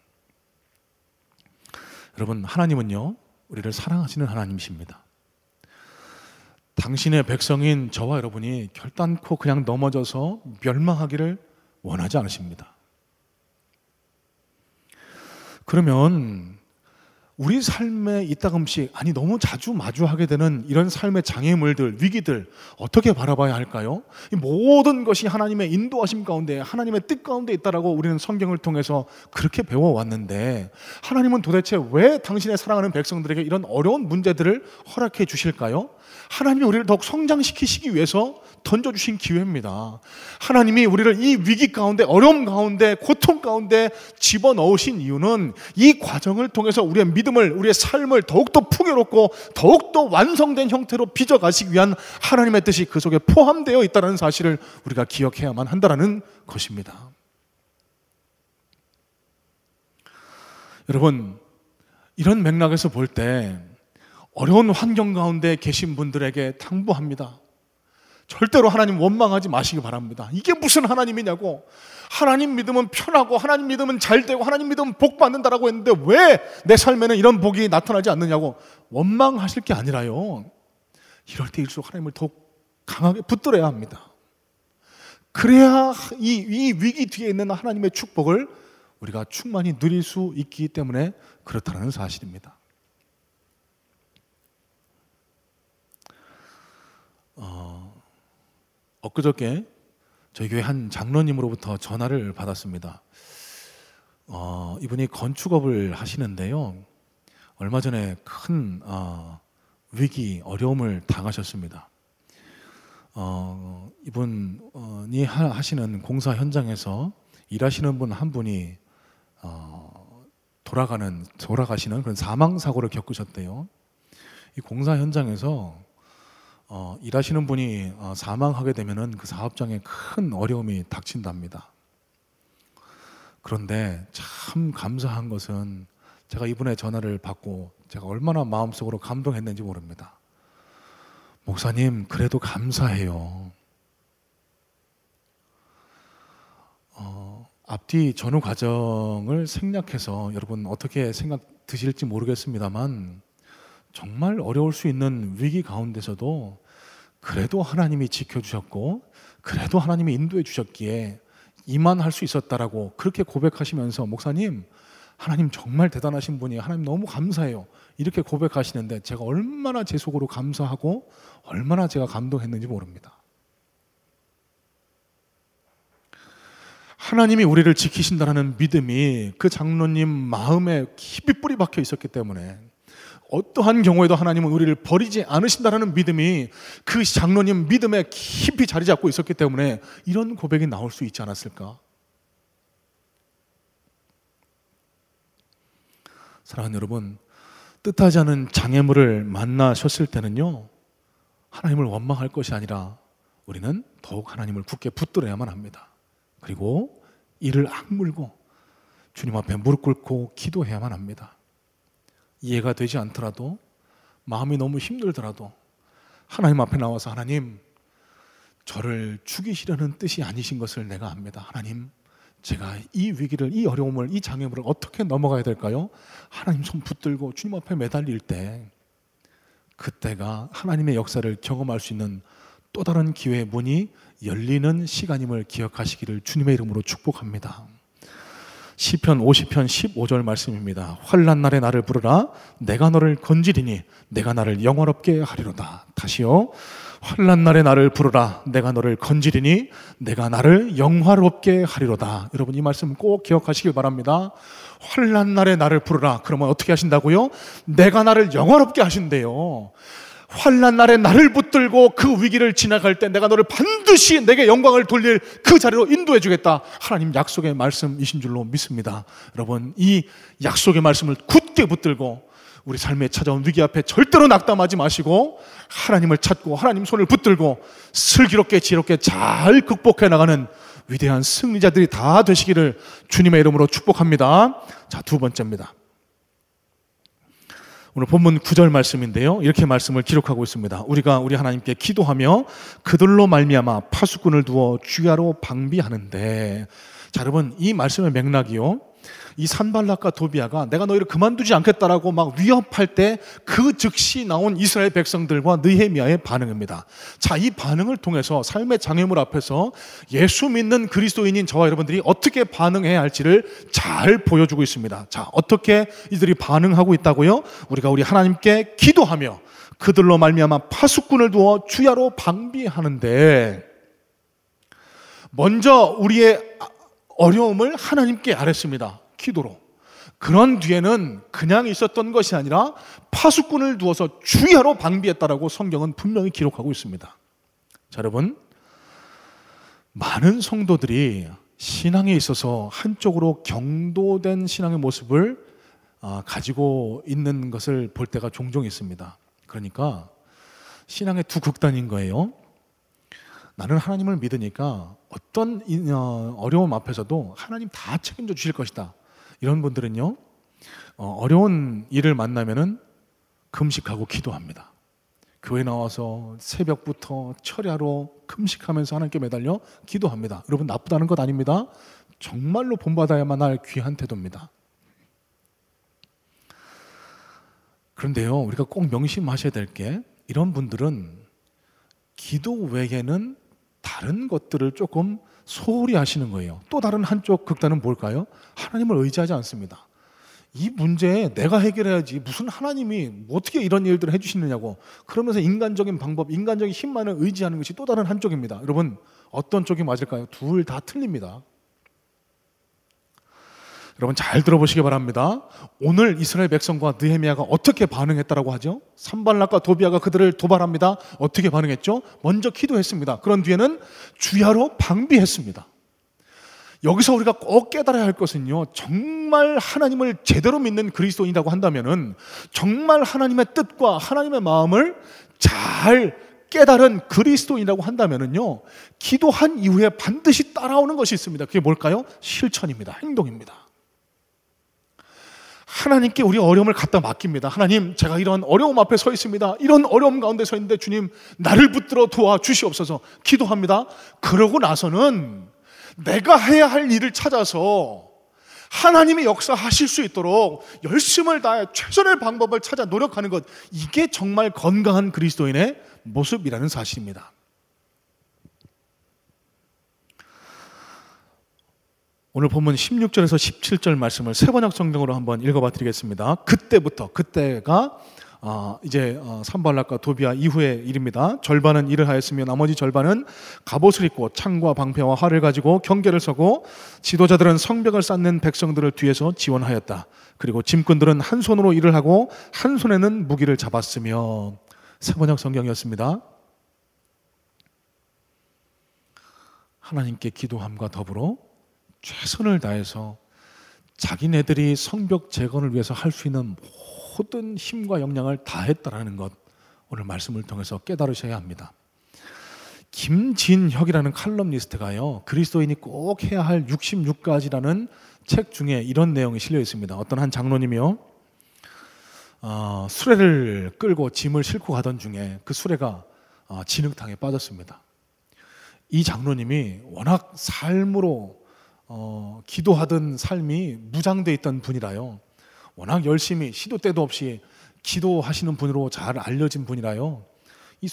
여러분, 하나님은요, 우리를 사랑하시는 하나님이십니다. 당신의 백성인 저와 여러분이 결단코 그냥 넘어져서 멸망하기를 원하지 않으십니다. 그러면 우리 삶에 이따금씩, 아니 너무 자주 마주하게 되는 이런 삶의 장애물들, 위기들 어떻게 바라봐야 할까요? 이 모든 것이 하나님의 인도하심 가운데, 하나님의 뜻 가운데 있다라고 우리는 성경을 통해서 그렇게 배워왔는데, 하나님은 도대체 왜 당신의 사랑하는 백성들에게 이런 어려운 문제들을 허락해 주실까요? 하나님이 우리를 더욱 성장시키시기 위해서 던져주신 기회입니다. 하나님이 우리를 이 위기 가운데, 어려움 가운데, 고통 가운데 집어넣으신 이유는 이 과정을 통해서 우리의 믿음을, 우리의 삶을 더욱더 풍요롭고 더욱더 완성된 형태로 빚어가시기 위한 하나님의 뜻이 그 속에 포함되어 있다는 사실을 우리가 기억해야만 한다는 것입니다. 여러분, 이런 맥락에서 볼 때 어려운 환경 가운데 계신 분들에게 당부합니다. 절대로 하나님 원망하지 마시기 바랍니다. 이게 무슨 하나님이냐고, 하나님 믿으면 편하고 하나님 믿으면 잘 되고 하나님 믿으면 복 받는다라고 했는데 왜 내 삶에는 이런 복이 나타나지 않느냐고 원망하실 게 아니라요, 이럴 때일수록 하나님을 더욱 강하게 붙들어야 합니다. 그래야 이 위기 뒤에 있는 하나님의 축복을 우리가 충만히 누릴 수 있기 때문에 그렇다는 사실입니다. 엊그저께 저희 교회 한 장로님으로부터 전화를 받았습니다. 이분이 건축업을 하시는데요, 얼마 전에 큰 위기, 어려움을 당하셨습니다. 이분이 하시는 공사 현장에서 일하시는 분 한 분이 돌아가시는 그런 사망 사고를 겪으셨대요. 이 공사 현장에서 일하시는 분이 사망하게 되면은 그 사업장에 큰 어려움이 닥친답니다. 그런데 참 감사한 것은, 제가 이분의 전화를 받고 제가 얼마나 마음속으로 감동했는지 모릅니다. 목사님, 그래도 감사해요. 앞뒤 전후 과정을 생략해서 여러분 어떻게 생각 드실지 모르겠습니다만 정말 어려울 수 있는 위기 가운데서도 그래도 하나님이 지켜주셨고 그래도 하나님이 인도해 주셨기에 이만할 수 있었다라고 그렇게 고백하시면서 목사님 하나님 정말 대단하신 분이에요. 하나님 너무 감사해요. 이렇게 고백하시는데 제가 얼마나 제 속으로 감사하고 얼마나 제가 감동했는지 모릅니다. 하나님이 우리를 지키신다는 믿음이 그 장로님 마음에 깊이 뿌리 박혀 있었기 때문에 어떠한 경우에도 하나님은 우리를 버리지 않으신다는 믿음이 그 장로님 믿음에 깊이 자리 잡고 있었기 때문에 이런 고백이 나올 수 있지 않았을까? 사랑하는 여러분, 뜻하지 않은 장애물을 만나셨을 때는요, 하나님을 원망할 것이 아니라 우리는 더욱 하나님을 굳게 붙들어야만 합니다. 그리고 이를 악물고 주님 앞에 무릎 꿇고 기도해야만 합니다. 이해가 되지 않더라도 마음이 너무 힘들더라도 하나님 앞에 나와서 하나님 저를 죽이시려는 뜻이 아니신 것을 내가 압니다. 하나님 제가 이 위기를, 이 어려움을, 이 장애물을 어떻게 넘어가야 될까요? 하나님 손 붙들고 주님 앞에 매달릴 때 그때가 하나님의 역사를 경험할 수 있는 또 다른 기회의 문이 열리는 시간임을 기억하시기를 주님의 이름으로 축복합니다. 시편 50편 15절 말씀입니다. 환난 날에 나를 부르라 내가 너를 건지리니 내가 나를 영원롭게 하리로다. 다시요. 환난 날에 나를 부르라 내가 너를 건지리니 내가 나를 영화롭게 하리로다. 여러분 이 말씀 꼭 기억하시길 바랍니다. 환난 날에 나를 부르라. 그러면 어떻게 하신다고요? 내가 나를 영화롭게 하신대요. 환난 날에 나를 붙들고 그 위기를 지나갈 때 내가 너를 반드시 내게 영광을 돌릴 그 자리로 인도해 주겠다. 하나님 약속의 말씀이신 줄로 믿습니다. 여러분 이 약속의 말씀을 굳게 붙들고 우리 삶에 찾아온 위기 앞에 절대로 낙담하지 마시고 하나님을 찾고 하나님 손을 붙들고 슬기롭게 지혜롭게 잘 극복해 나가는 위대한 승리자들이 다 되시기를 주님의 이름으로 축복합니다. 자, 두 번째입니다. 오늘 본문 9절 말씀인데요, 이렇게 말씀을 기록하고 있습니다. 우리가 우리 하나님께 기도하며 그들로 말미암아 파수꾼을 두어 주야로 방비하는데, 자 여러분 이 말씀의 맥락이요, 이 산발락과 도비아가 내가 너희를 그만두지 않겠다라고 막 위협할 때 그 즉시 나온 이스라엘 백성들과 느헤미야의 반응입니다. 자, 이 반응을 통해서 삶의 장애물 앞에서 예수 믿는 그리스도인인 저와 여러분들이 어떻게 반응해야 할지를 잘 보여주고 있습니다. 자, 어떻게 이들이 반응하고 있다고요? 우리가 우리 하나님께 기도하며 그들로 말미암아 파수꾼을 두어 주야로 방비하는데, 먼저 우리의 어려움을 하나님께 아뢰습니다. 기도로. 그런 뒤에는 그냥 있었던 것이 아니라 파수꾼을 두어서 주야로 방비했다라고 성경은 분명히 기록하고 있습니다. 자, 여러분 많은 성도들이 신앙에 있어서 한쪽으로 경도된 신앙의 모습을 가지고 있는 것을 볼 때가 종종 있습니다. 그러니까 신앙의 두 극단인 거예요. 나는 하나님을 믿으니까 어떤 어려움 앞에서도 하나님 다 책임져 주실 것이다. 이런 분들은요, 어려운 일을 만나면은 금식하고 기도합니다. 교회 나와서 새벽부터 철야로 금식하면서 하나님께 매달려 기도합니다. 여러분 나쁘다는 것 아닙니다. 정말로 본받아야만 할 귀한 태도입니다. 그런데요, 우리가 꼭 명심하셔야 될 게, 이런 분들은 기도 외에는 다른 것들을 조금 소홀히 하시는 거예요. 또 다른 한쪽 극단은 뭘까요? 하나님을 의지하지 않습니다. 이 문제에 내가 해결해야지 무슨 하나님이 어떻게 이런 일들을 해주시느냐고 그러면서 인간적인 방법, 인간적인 힘만을 의지하는 것이 또 다른 한쪽입니다. 여러분 어떤 쪽이 맞을까요? 둘 다 틀립니다. 여러분 잘 들어보시기 바랍니다. 오늘 이스라엘 백성과 느헤미야가 어떻게 반응했다라고 하죠? 산발락과 도비아가 그들을 도발합니다. 어떻게 반응했죠? 먼저 기도했습니다. 그런 뒤에는 주야로 방비했습니다. 여기서 우리가 꼭 깨달아야 할 것은요, 정말 하나님을 제대로 믿는 그리스도인이라고 한다면은 정말 하나님의 뜻과 하나님의 마음을 잘 깨달은 그리스도인이라고 한다면은요, 기도한 이후에 반드시 따라오는 것이 있습니다. 그게 뭘까요? 실천입니다. 행동입니다. 하나님께 우리 어려움을 갖다 맡깁니다. 하나님, 제가 이런 어려움 앞에 서 있습니다. 이런 어려움 가운데 서 있는데 주님 나를 붙들어 도와주시옵소서 기도합니다. 그러고 나서는 내가 해야 할 일을 찾아서 하나님이 역사하실 수 있도록 열심을 다해 최선의 방법을 찾아 노력하는 것, 이게 정말 건강한 그리스도인의 모습이라는 사실입니다. 오늘 본문 16절에서 17절 말씀을 세번역 성경으로 한번 읽어봐 드리겠습니다. 그때가 이제 산발락과 도비아 이후의 일입니다. 절반은 일을 하였으며 나머지 절반은 갑옷을 입고 창과 방패와 활을 가지고 경계를 서고 지도자들은 성벽을 쌓는 백성들을 뒤에서 지원하였다. 그리고 짐꾼들은 한 손으로 일을 하고 한 손에는 무기를 잡았으며. 세번역 성경이었습니다. 하나님께 기도함과 더불어 최선을 다해서 자기네들이 성벽 재건을 위해서 할 수 있는 모든 힘과 역량을 다했다라는 것, 오늘 말씀을 통해서 깨달으셔야 합니다. 김진혁이라는 칼럼니스트가요, 그리스도인이 꼭 해야 할 66가지라는 책 중에 이런 내용이 실려 있습니다. 어떤 한 장로님이요, 수레를 끌고 짐을 싣고 가던 중에 그 수레가 진흙탕에 빠졌습니다. 이 장로님이 워낙 삶으로 기도하던 삶이 무장되어 있던 분이라요, 워낙 열심히 시도 때도 없이 기도하시는 분으로 잘 알려진 분이라요, 이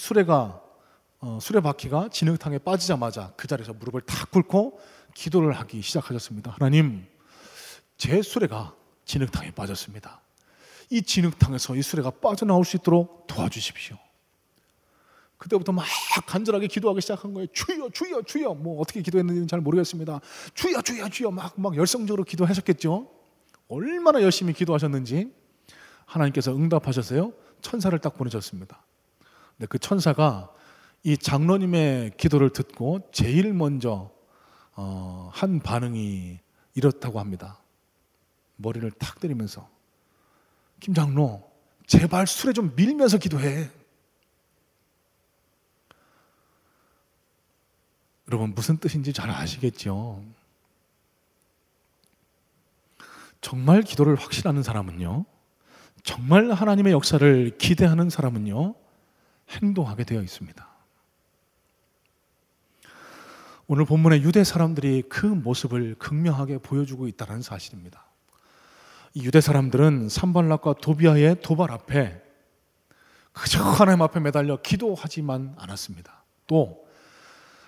수레바퀴가 진흙탕에 빠지자마자 그 자리에서 무릎을 탁 꿇고 기도를 하기 시작하셨습니다. 하나님, 제 수레가 진흙탕에 빠졌습니다. 이 진흙탕에서 이 수레가 빠져나올 수 있도록 도와주십시오. 그때부터 막 간절하게 기도하기 시작한 거예요. 주여 주여 주여. 뭐 어떻게 기도했는지는 잘 모르겠습니다. 주여 주여 주여 막 열성적으로 기도하셨겠죠. 얼마나 열심히 기도하셨는지 하나님께서 응답하셨어요. 천사를 딱 보내셨습니다. 근데 그 천사가 이 장로님의 기도를 듣고 제일 먼저 한 반응이 이렇다고 합니다. 머리를 탁 때리면서, 김 장로, 제발 수레 좀 밀면서 기도해. 여러분, 무슨 뜻인지 잘 아시겠죠? 정말 기도를 확신하는 사람은요, 정말 하나님의 역사를 기대하는 사람은요, 행동하게 되어 있습니다. 오늘 본문의 유대 사람들이 그 모습을 극명하게 보여주고 있다는 사실입니다. 이 유대 사람들은 산발락과 도비아의 도발 앞에 그저 하나님 앞에 매달려 기도하지만 않았습니다. 또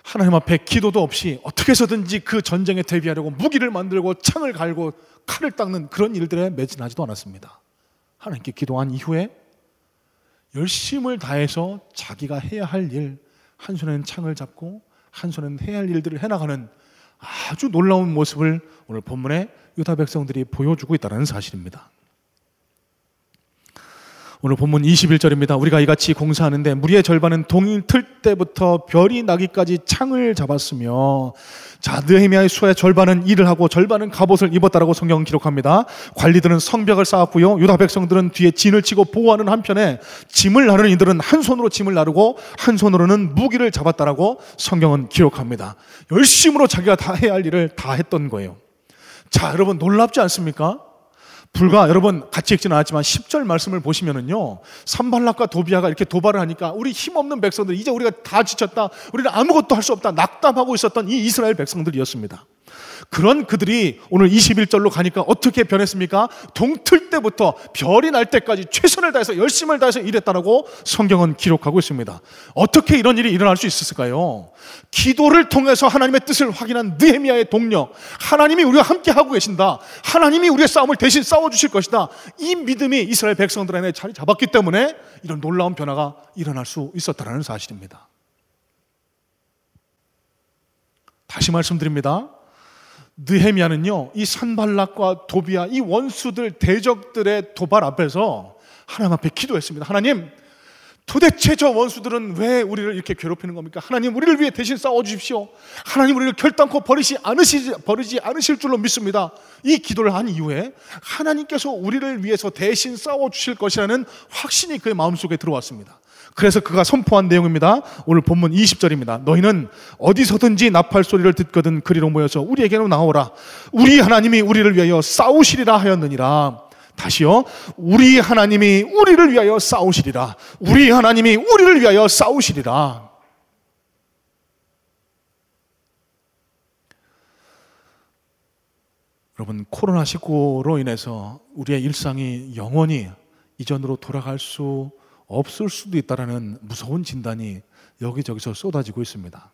하나님 앞에 기도도 없이 어떻게 해서든지 그 전쟁에 대비하려고 무기를 만들고 창을 갈고 칼을 닦는 그런 일들에 매진하지도 않았습니다. 하나님께 기도한 이후에 열심을 다해서 자기가 해야 할 일, 한 손에는 창을 잡고 한 손에는 해야 할 일들을 해나가는 아주 놀라운 모습을 오늘 본문에 유다 백성들이 보여주고 있다는 사실입니다. 오늘 본문 21절입니다. 우리가 이같이 공사하는데 무리의 절반은 동이 틀 때부터 별이 나기까지 창을 잡았으며, 자, 느헤미야의 수의 절반은 일을 하고 절반은 갑옷을 입었다라고 성경은 기록합니다. 관리들은 성벽을 쌓았고요, 유다 백성들은 뒤에 진을 치고 보호하는 한편에 짐을 나르는 이들은 한 손으로 짐을 나르고 한 손으로는 무기를 잡았다라고 성경은 기록합니다. 열심으로 자기가 다 해야 할 일을 다 했던 거예요. 자, 여러분, 놀랍지 않습니까? 불과, 여러분 같이 읽지는 않았지만 10절 말씀을 보시면은요, 산발락과 도비아가 이렇게 도발을 하니까 우리 힘없는 백성들, 이제 우리가 다 지쳤다, 우리는 아무것도 할 수 없다, 낙담하고 있었던 이 이스라엘 백성들이었습니다. 그런 그들이 오늘 21절로 가니까 어떻게 변했습니까? 동틀 때부터 별이 날 때까지 최선을 다해서 열심을 다해서 일했다라고 성경은 기록하고 있습니다. 어떻게 이런 일이 일어날 수 있었을까요? 기도를 통해서 하나님의 뜻을 확인한 느헤미야의 동력, 하나님이 우리와 함께 하고 계신다, 하나님이 우리의 싸움을 대신 싸워주실 것이다, 이 믿음이 이스라엘 백성들 안에 자리 잡았기 때문에 이런 놀라운 변화가 일어날 수 있었다는 사실입니다. 다시 말씀드립니다. 느헤미야는요, 이 산발락과 도비아, 이 원수들, 대적들의 도발 앞에서 하나님 앞에 기도했습니다. 하나님, 도대체 저 원수들은 왜 우리를 이렇게 괴롭히는 겁니까? 하나님, 우리를 위해 대신 싸워주십시오. 하나님, 우리를 결단코 버리지 않으실 줄로 믿습니다. 이 기도를 한 이후에 하나님께서 우리를 위해서 대신 싸워주실 것이라는 확신이 그의 마음속에 들어왔습니다. 그래서 그가 선포한 내용입니다. 오늘 본문 20절입니다. 너희는 어디서든지 나팔 소리를 듣거든 그리로 모여서 우리에게로 나오라. 우리 하나님이 우리를 위하여 싸우시리라 하였느니라. 다시요, 우리 하나님이 우리를 위하여 싸우시리라. 우리 하나님이 우리를 위하여 싸우시리라. 여러분, 코로나19로 인해서 우리의 일상이 영원히 이전으로 돌아갈 수 없을 수도 있다는 무서운 진단이 여기저기서 쏟아지고 있습니다.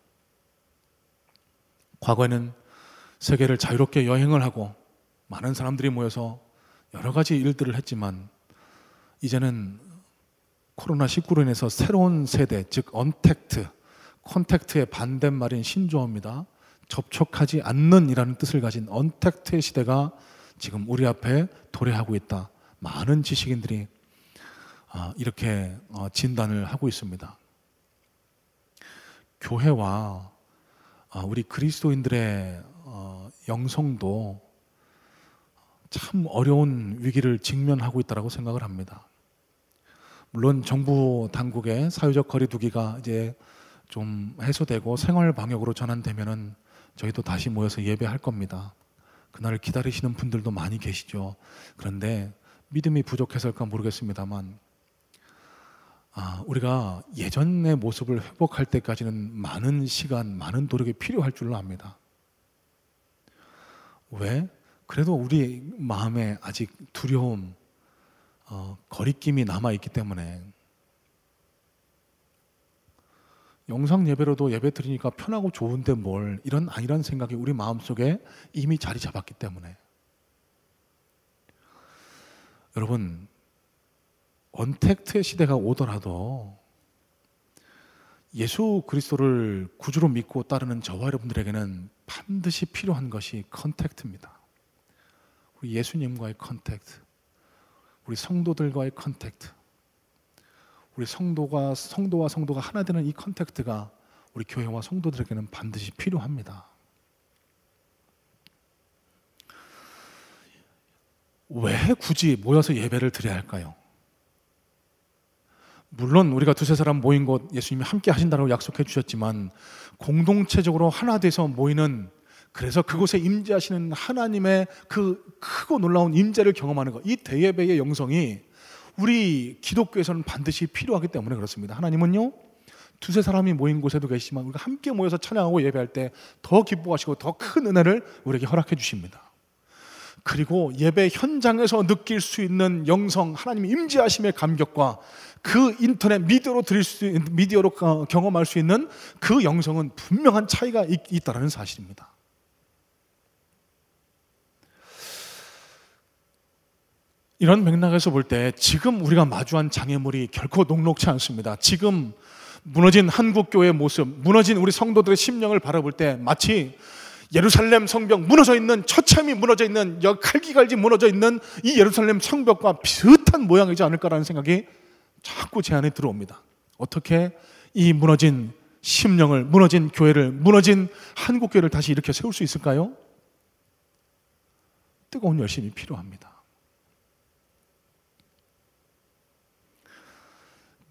과거에는 세계를 자유롭게 여행을 하고 많은 사람들이 모여서 여러 가지 일들을 했지만 이제는 코로나19로 인해서 새로운 세대, 즉 언택트, 컨택트의 반대말인 신조어입니다. 접촉하지 않는 이라는 뜻을 가진 언택트의 시대가 지금 우리 앞에 도래하고 있다. 많은 지식인들이 이렇게 진단을 하고 있습니다. 교회와 우리 그리스도인들의 영성도 참 어려운 위기를 직면하고 있다고 생각을 합니다. 물론 정부 당국의 사회적 거리두기가 이제 좀 해소되고 생활 방역으로 전환되면은 저희도 다시 모여서 예배할 겁니다. 그날을 기다리시는 분들도 많이 계시죠. 그런데 믿음이 부족해서일까 모르겠습니다만 우리가 예전의 모습을 회복할 때까지는 많은 시간, 많은 노력이 필요할 줄로 압니다. 왜? 그래도 우리 마음에 아직 두려움, 거리낌이 남아있기 때문에 영상 예배로도 예배 드리니까 편하고 좋은데 뭘, 이런 아니란 생각이 우리 마음속에 이미 자리 잡았기 때문에. 여러분, 언택트의 시대가 오더라도 예수 그리스도를 구주로 믿고 따르는 저와 여러분들에게는 반드시 필요한 것이 컨택트입니다. 우리 예수님과의 컨택트, 우리 성도들과의 컨택트, 우리 성도와 성도가 하나 되는 이 컨택트가 우리 교회와 성도들에게는 반드시 필요합니다. 왜 굳이 모여서 예배를 드려야 할까요? 물론 우리가 두세 사람 모인 곳 예수님이 함께 하신다고 약속해 주셨지만 공동체적으로 하나 돼서 모이는, 그래서 그곳에 임재하시는 하나님의 그 크고 놀라운 임재를 경험하는 것, 이 대예배의 영성이 우리 기독교에서는 반드시 필요하기 때문에 그렇습니다. 하나님은요, 두세 사람이 모인 곳에도 계시지만 우리가 함께 모여서 찬양하고 예배할 때 더 기뻐하시고 더 큰 은혜를 우리에게 허락해 주십니다. 그리고 예배 현장에서 느낄 수 있는 영성, 하나님의 임재하심의 감격과 그 인터넷 미디어로 경험할 수 있는 그 영성은 분명한 차이가 있다는 사실입니다. 이런 맥락에서 볼 때 지금 우리가 마주한 장애물이 결코 녹록지 않습니다. 지금 무너진 한국교회의 모습, 무너진 우리 성도들의 심령을 바라볼 때 마치 예루살렘 성벽 무너져 있는, 처참히 무너져 있는, 칼기갈지 무너져 있는 이 예루살렘 성벽과 비슷한 모양이지 않을까라는 생각이 자꾸 제 안에 들어옵니다. 어떻게 이 무너진 심령을, 무너진 교회를, 무너진 한국교회를 다시 이렇게 세울 수 있을까요? 뜨거운 열심이 필요합니다.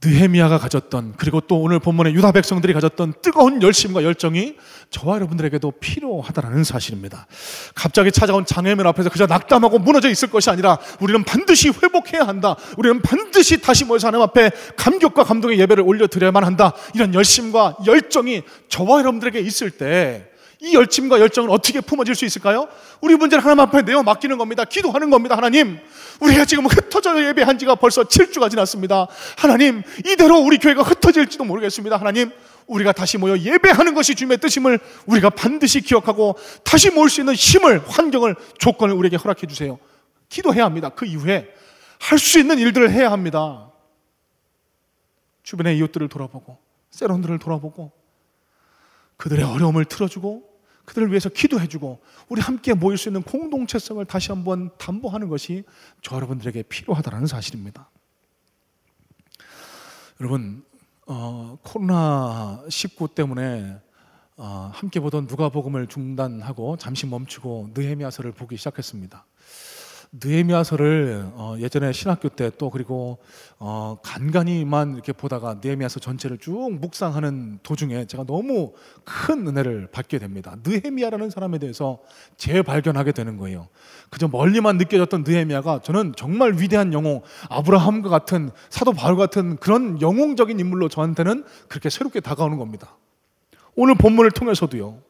느헤미야가 가졌던, 그리고 또 오늘 본문의 유다 백성들이 가졌던 뜨거운 열심과 열정이 저와 여러분들에게도 필요하다는 사실입니다. 갑자기 찾아온 장애물 앞에서 그저 낙담하고 무너져 있을 것이 아니라 우리는 반드시 회복해야 한다. 우리는 반드시 다시 모여서 하나님 앞에 감격과 감동의 예배를 올려드려야만 한다. 이런 열심과 열정이 저와 여러분들에게 있을 때 이 열심과 열정은 어떻게 품어질 수 있을까요? 우리 문제는 하나님 앞에 내어 맡기는 겁니다. 기도하는 겁니다. 하나님, 우리가 지금 흩어져 예배한 지가 벌써 7주가 지났습니다. 하나님, 이대로 우리 교회가 흩어질지도 모르겠습니다. 하나님, 우리가 다시 모여 예배하는 것이 주님의 뜻임을 우리가 반드시 기억하고 다시 모을 수 있는 힘을, 환경을, 조건을 우리에게 허락해 주세요. 기도해야 합니다. 그 이후에 할 수 있는 일들을 해야 합니다. 주변의 이웃들을 돌아보고, 세론들을 돌아보고, 그들의 어려움을 틀어주고, 그들을 위해서 기도해주고, 우리 함께 모일 수 있는 공동체성을 다시 한번 담보하는 것이 저 여러분들에게 필요하다는 사실입니다. 여러분, 코로나19 때문에 함께 보던 누가복음을 중단하고 잠시 멈추고 느헤미야서를 보기 시작했습니다. 느헤미야서를 예전에 신학교 때 또 그리고 간간히만 이렇게 보다가 느헤미야서 전체를 쭉 묵상하는 도중에 제가 너무 큰 은혜를 받게 됩니다. 느헤미야라는 사람에 대해서 재발견하게 되는 거예요. 그저 멀리만 느껴졌던 느헤미야가 저는 정말 위대한 영웅, 아브라함과 같은, 사도 바울 같은 그런 영웅적인 인물로 저한테는 그렇게 새롭게 다가오는 겁니다. 오늘 본문을 통해서도요,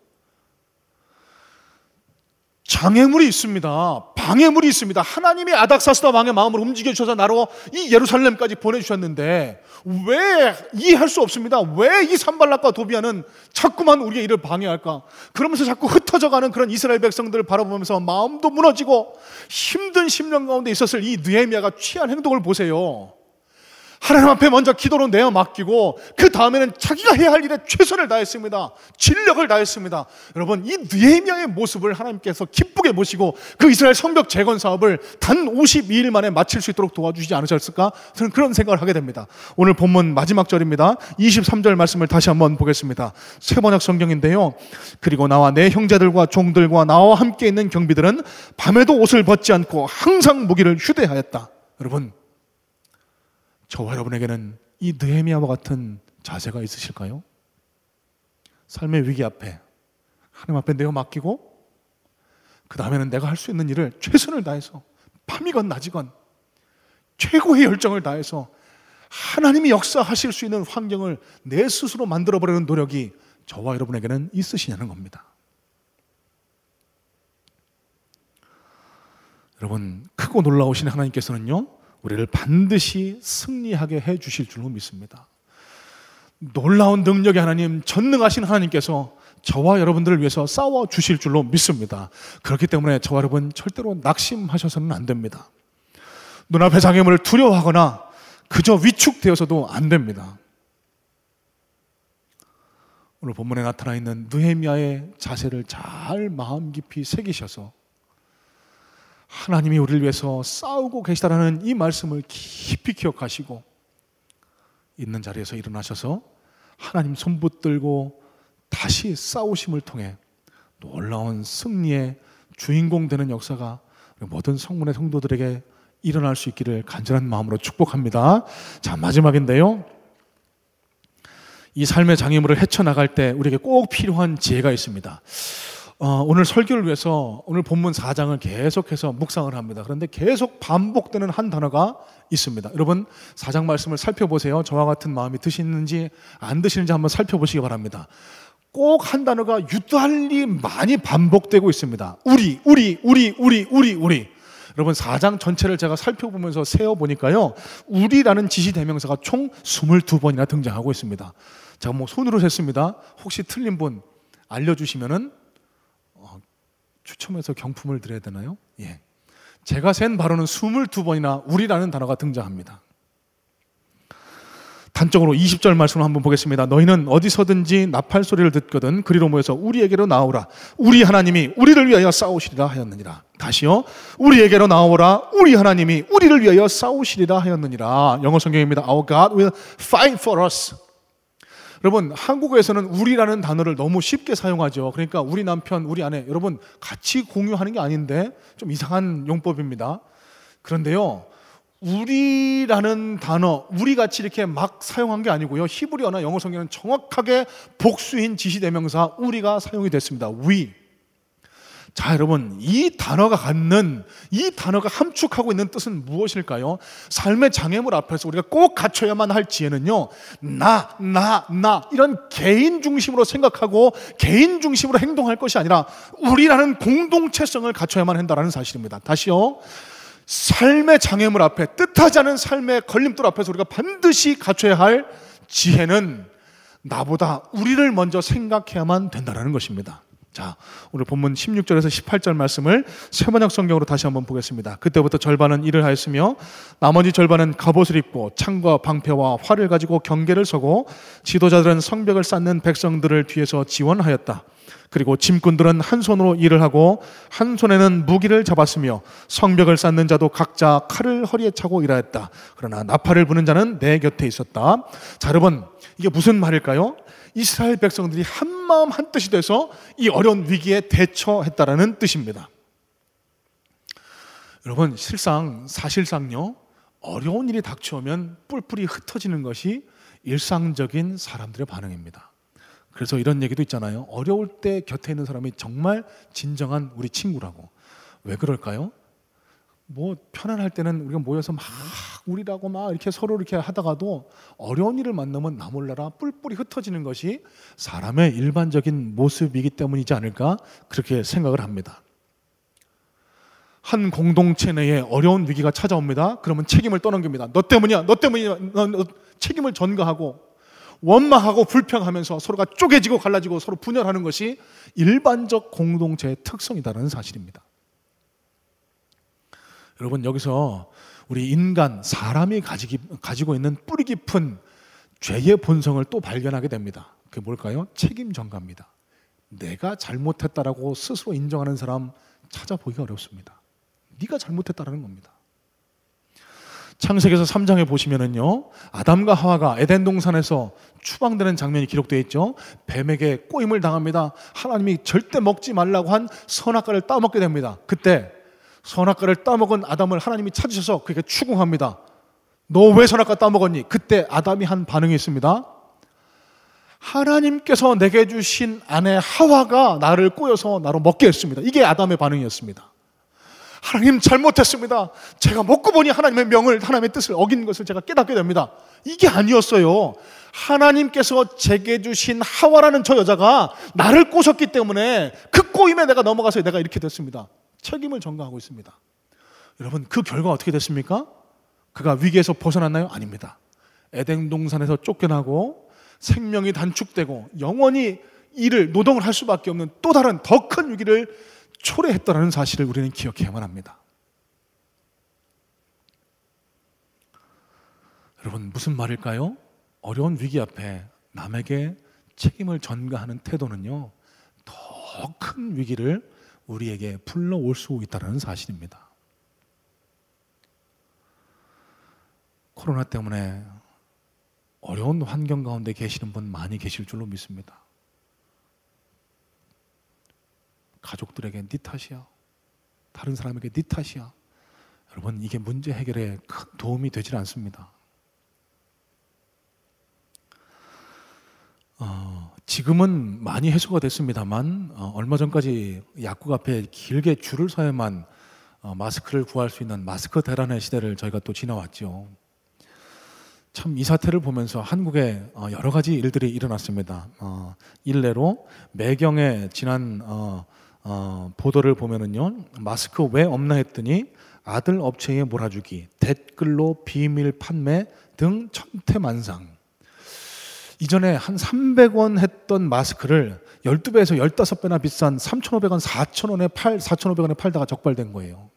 장애물이 있습니다. 방해물이 있습니다. 하나님이 아닥사스다 왕의 마음을 움직여주셔서 나로 이 예루살렘까지 보내주셨는데 왜 이해할 수 없습니다. 왜 이 산발락과 도비아는 자꾸만 우리의 일을 방해할까? 그러면서 자꾸 흩어져가는 그런 이스라엘 백성들을 바라보면서 마음도 무너지고 힘든 심령 가운데 있었을 이 느헤미야가 취한 행동을 보세요. 하나님 앞에 먼저 기도로 내어 맡기고 그 다음에는 자기가 해야 할 일에 최선을 다했습니다. 진력을 다했습니다. 여러분, 이 느헤미야의 모습을 하나님께서 기쁘게 보시고 그 이스라엘 성벽 재건 사업을 단 52일 만에 마칠 수 있도록 도와주시지 않으셨을까? 저는 그런 생각을 하게 됩니다. 오늘 본문 마지막 절입니다. 23절 말씀을 다시 한번 보겠습니다. 세번역 성경인데요. 그리고 나와 내 형제들과 종들과 나와 함께 있는 경비들은 밤에도 옷을 벗지 않고 항상 무기를 휴대하였다. 여러분, 저와 여러분에게는 이 느헤미야와 같은 자세가 있으실까요? 삶의 위기 앞에 하나님 앞에 내어 맡기고 그 다음에는 내가 할 수 있는 일을 최선을 다해서 밤이건 낮이건 최고의 열정을 다해서 하나님이 역사하실 수 있는 환경을 내 스스로 만들어버리는 노력이 저와 여러분에게는 있으시냐는 겁니다. 여러분, 크고 놀라우신 하나님께서는요, 우리를 반드시 승리하게 해 주실 줄로 믿습니다. 놀라운 능력의 하나님, 전능하신 하나님께서 저와 여러분들을 위해서 싸워 주실 줄로 믿습니다. 그렇기 때문에 저와 여러분 절대로 낙심하셔서는 안 됩니다. 눈앞의 장애물을 두려워하거나 그저 위축되어서도 안 됩니다. 오늘 본문에 나타나 있는 느헤미야의 자세를 잘 마음 깊이 새기셔서 하나님이 우리를 위해서 싸우고 계시다라는 이 말씀을 깊이 기억하시고 있는 자리에서 일어나셔서 하나님 손 붙들고 다시 싸우심을 통해 놀라운 승리의 주인공 되는 역사가 모든 성문의 성도들에게 일어날 수 있기를 간절한 마음으로 축복합니다. 자, 마지막인데요, 이 삶의 장애물을 헤쳐나갈 때 우리에게 꼭 필요한 지혜가 있습니다. 오늘 설교를 위해서 오늘 본문 4장을 계속해서 묵상을 합니다. 그런데 계속 반복되는 한 단어가 있습니다. 여러분, 4장 말씀을 살펴보세요. 저와 같은 마음이 드시는지 안 드시는지 한번 살펴보시기 바랍니다. 꼭 한 단어가 유달리 많이 반복되고 있습니다. 우리. 여러분, 4장 전체를 제가 살펴보면서 세어보니까요, 우리라는 지시대명사가 총 22번이나 등장하고 있습니다. 제가 뭐 손으로 셌습니다. 혹시 틀린 분 알려주시면은 추첨해서 경품을 드려야 되나요? 예. 제가 센 바로는 22번이나 우리라는 단어가 등장합니다. 단적으로 20절 말씀을 한번 보겠습니다. 너희는 어디서든지 나팔 소리를 듣거든 그리로 모여서 우리에게로 나오라. 우리 하나님이 우리를 위하여 싸우시리라 하였느니라. 다시요. 우리에게로 나오라. 우리 하나님이 우리를 위하여 싸우시리라 하였느니라. 영어 성경입니다. Our God will fight for us. 여러분, 한국어에서는 우리라는 단어를 너무 쉽게 사용하죠. 그러니까 우리 남편, 우리 아내, 여러분 같이 공유하는 게 아닌데 좀 이상한 용법입니다. 그런데요, 우리라는 단어, 우리같이 이렇게 막 사용한 게 아니고요, 히브리어나 영어 성경은 정확하게 복수인 지시대명사 우리가 사용이 됐습니다. We. 자, 여러분, 이 단어가 함축하고 있는 뜻은 무엇일까요? 삶의 장애물 앞에서 우리가 꼭 갖춰야만 할 지혜는요, 나 이런 개인 중심으로 생각하고 개인 중심으로 행동할 것이 아니라 우리라는 공동체성을 갖춰야만 한다는 사실입니다. 다시요. 삶의 장애물 앞에, 뜻하지 않은 삶의 걸림돌 앞에서 우리가 반드시 갖춰야 할 지혜는 나보다 우리를 먼저 생각해야만 된다는 것입니다. 자, 오늘 본문 16절에서 18절 말씀을 세번역 성경으로 다시 한번 보겠습니다. 그때부터 절반은 일을 하였으며 나머지 절반은 갑옷을 입고 창과 방패와 활을 가지고 경계를 서고 지도자들은 성벽을 쌓는 백성들을 뒤에서 지원하였다. 그리고 짐꾼들은 한 손으로 일을 하고 한 손에는 무기를 잡았으며 성벽을 쌓는 자도 각자 칼을 허리에 차고 일하였다. 그러나 나팔을 부는 자는 내 곁에 있었다. 자, 여러분, 이게 무슨 말일까요? 이스라엘 백성들이 한마음 한뜻이 돼서 이 어려운 위기에 대처했다라는 뜻입니다. 여러분, 사실상요, 어려운 일이 닥쳐오면 뿔뿔이 흩어지는 것이 일상적인 사람들의 반응입니다. 그래서 이런 얘기도 있잖아요. 어려울 때 곁에 있는 사람이 정말 진정한 우리 친구라고. 왜 그럴까요? 뭐 편안할 때는 우리가 모여서 막 우리라고 막 이렇게 서로 이렇게 하다가도 어려운 일을 만나면 나 몰라라 뿔뿔이 흩어지는 것이 사람의 일반적인 모습이기 때문이지 않을까, 그렇게 생각을 합니다. 한 공동체 내에 어려운 위기가 찾아옵니다. 그러면 책임을 떠넘깁니다. 너 때문이야, 너 때문이야. 너 책임을 전가하고 원망하고 불평하면서 서로가 쪼개지고 갈라지고 서로 분열하는 것이 일반적 공동체의 특성이다라는 사실입니다. 여러분, 여기서 우리 인간, 사람이 가지고 있는 뿌리 깊은 죄의 본성을 또 발견하게 됩니다. 그게 뭘까요? 책임 전가입니다. 내가 잘못했다라고 스스로 인정하는 사람 찾아보기가 어렵습니다. 네가 잘못했다라는 겁니다. 창세기에서 3장에 보시면은요, 아담과 하와가 에덴 동산에서 추방되는 장면이 기록되어 있죠. 뱀에게 꼬임을 당합니다. 하나님이 절대 먹지 말라고 한 선악과를 따먹게 됩니다. 그때 선악과를 따먹은 아담을 하나님이 찾으셔서 그에게 추궁합니다. 너 왜 선악과 따먹었니? 그때 아담이 한 반응이 있습니다. 하나님께서 내게 주신 아내 하와가 나를 꼬여서 나로 먹게 했습니다. 이게 아담의 반응이었습니다. 하나님 잘못했습니다. 제가 먹고 보니 하나님의 명을, 하나님의 뜻을 어긴 것을 제가 깨닫게 됩니다. 이게 아니었어요. 하나님께서 제게 주신 하와라는 저 여자가 나를 꼬셨기 때문에 그 꼬임에 내가 넘어가서 내가 이렇게 됐습니다. 책임을 전가하고 있습니다. 여러분, 그 결과 어떻게 됐습니까? 그가 위기에서 벗어났나요? 아닙니다. 에덴 동산에서 쫓겨나고 생명이 단축되고 영원히 노동을 할 수밖에 없는 또 다른 더 큰 위기를 초래했다는 사실을 우리는 기억해야만 합니다. 여러분, 무슨 말일까요? 어려운 위기 앞에 남에게 책임을 전가하는 태도는요, 더 큰 위기를 우리에게 불러올 수 있다는 사실입니다. 코로나 때문에 어려운 환경 가운데 계시는 분 많이 계실 줄로 믿습니다. 가족들에게 네 탓이야, 다른 사람에게 네 탓이야. 여러분, 이게 문제 해결에 큰 도움이 되질 않습니다. 지금은 많이 해소가 됐습니다만 얼마 전까지 약국 앞에 길게 줄을 서야만 마스크를 구할 수 있는 마스크 대란의 시대를 저희가 또 지나왔죠. 참 이 사태를 보면서 한국에 여러 가지 일들이 일어났습니다. 일례로 매경의 지난 보도를 보면은요, 마스크 왜 없나 했더니 아들 업체에 몰아주기, 댓글로 비밀 판매 등 천태만상. 이전에 한 300원 했던 마스크를 12배에서 15배나 비싼 3,500원, 4,500원에 팔다가 적발된 거예요.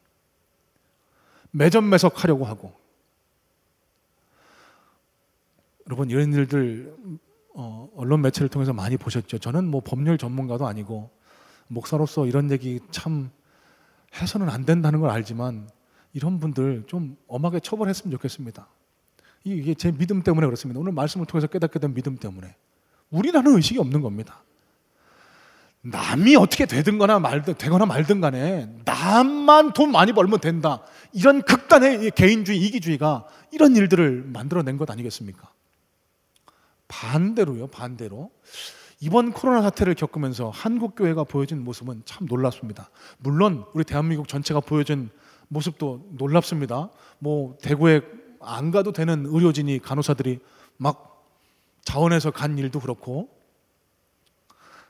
매점 매석하려고 하고. 여러분, 이런 일들 언론 매체를 통해서 많이 보셨죠. 저는 뭐 법률 전문가도 아니고 목사로서 이런 얘기 참 해서는 안 된다는 걸 알지만 이런 분들 좀 엄하게 처벌했으면 좋겠습니다. 이게 제 믿음 때문에 그렇습니다. 오늘 말씀을 통해서 깨닫게 된 믿음 때문에. 우리라는 의식이 없는 겁니다. 남이 어떻게 되거나 말든 간에 나만 돈 많이 벌면 된다, 이런 극단의 개인주의, 이기주의가 이런 일들을 만들어낸 것 아니겠습니까? 반대로 이번 코로나 사태를 겪으면서 한국교회가 보여준 모습은 참 놀랍습니다. 물론 우리 대한민국 전체가 보여준 모습도 놀랍습니다. 뭐 대구에 안 가도 되는 의료진이, 간호사들이 막 자원해서 간 일도 그렇고,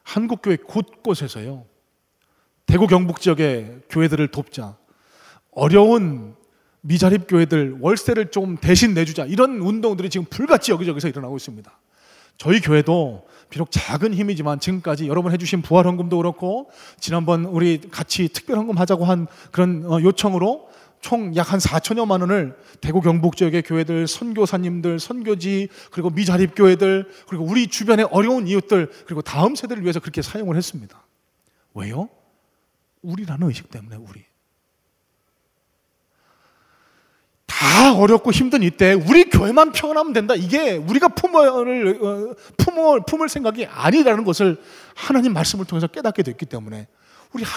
한국교회 곳곳에서요, 대구 경북 지역의 교회들을 돕자, 어려운 미자립 교회들 월세를 좀 대신 내주자, 이런 운동들이 지금 불같이 여기저기서 일어나고 있습니다. 저희 교회도 비록 작은 힘이지만 지금까지 여러분 해주신 부활헌금도 그렇고, 지난번 우리 같이 특별헌금 하자고 한 그런 요청으로 총 약 한 4천여만 원을 대구 경북 지역의 교회들, 선교사님들, 선교지, 그리고 미자립 교회들, 그리고 우리 주변의 어려운 이웃들, 그리고 다음 세대를 위해서 그렇게 사용을 했습니다. 왜요? 우리라는 의식 때문에. 우리 다 어렵고 힘든 이때 우리 교회만 평안하면 된다, 이게 우리가 품을 생각이 아니라는 것을 하나님 말씀을 통해서 깨닫게 됐기 때문에 우리가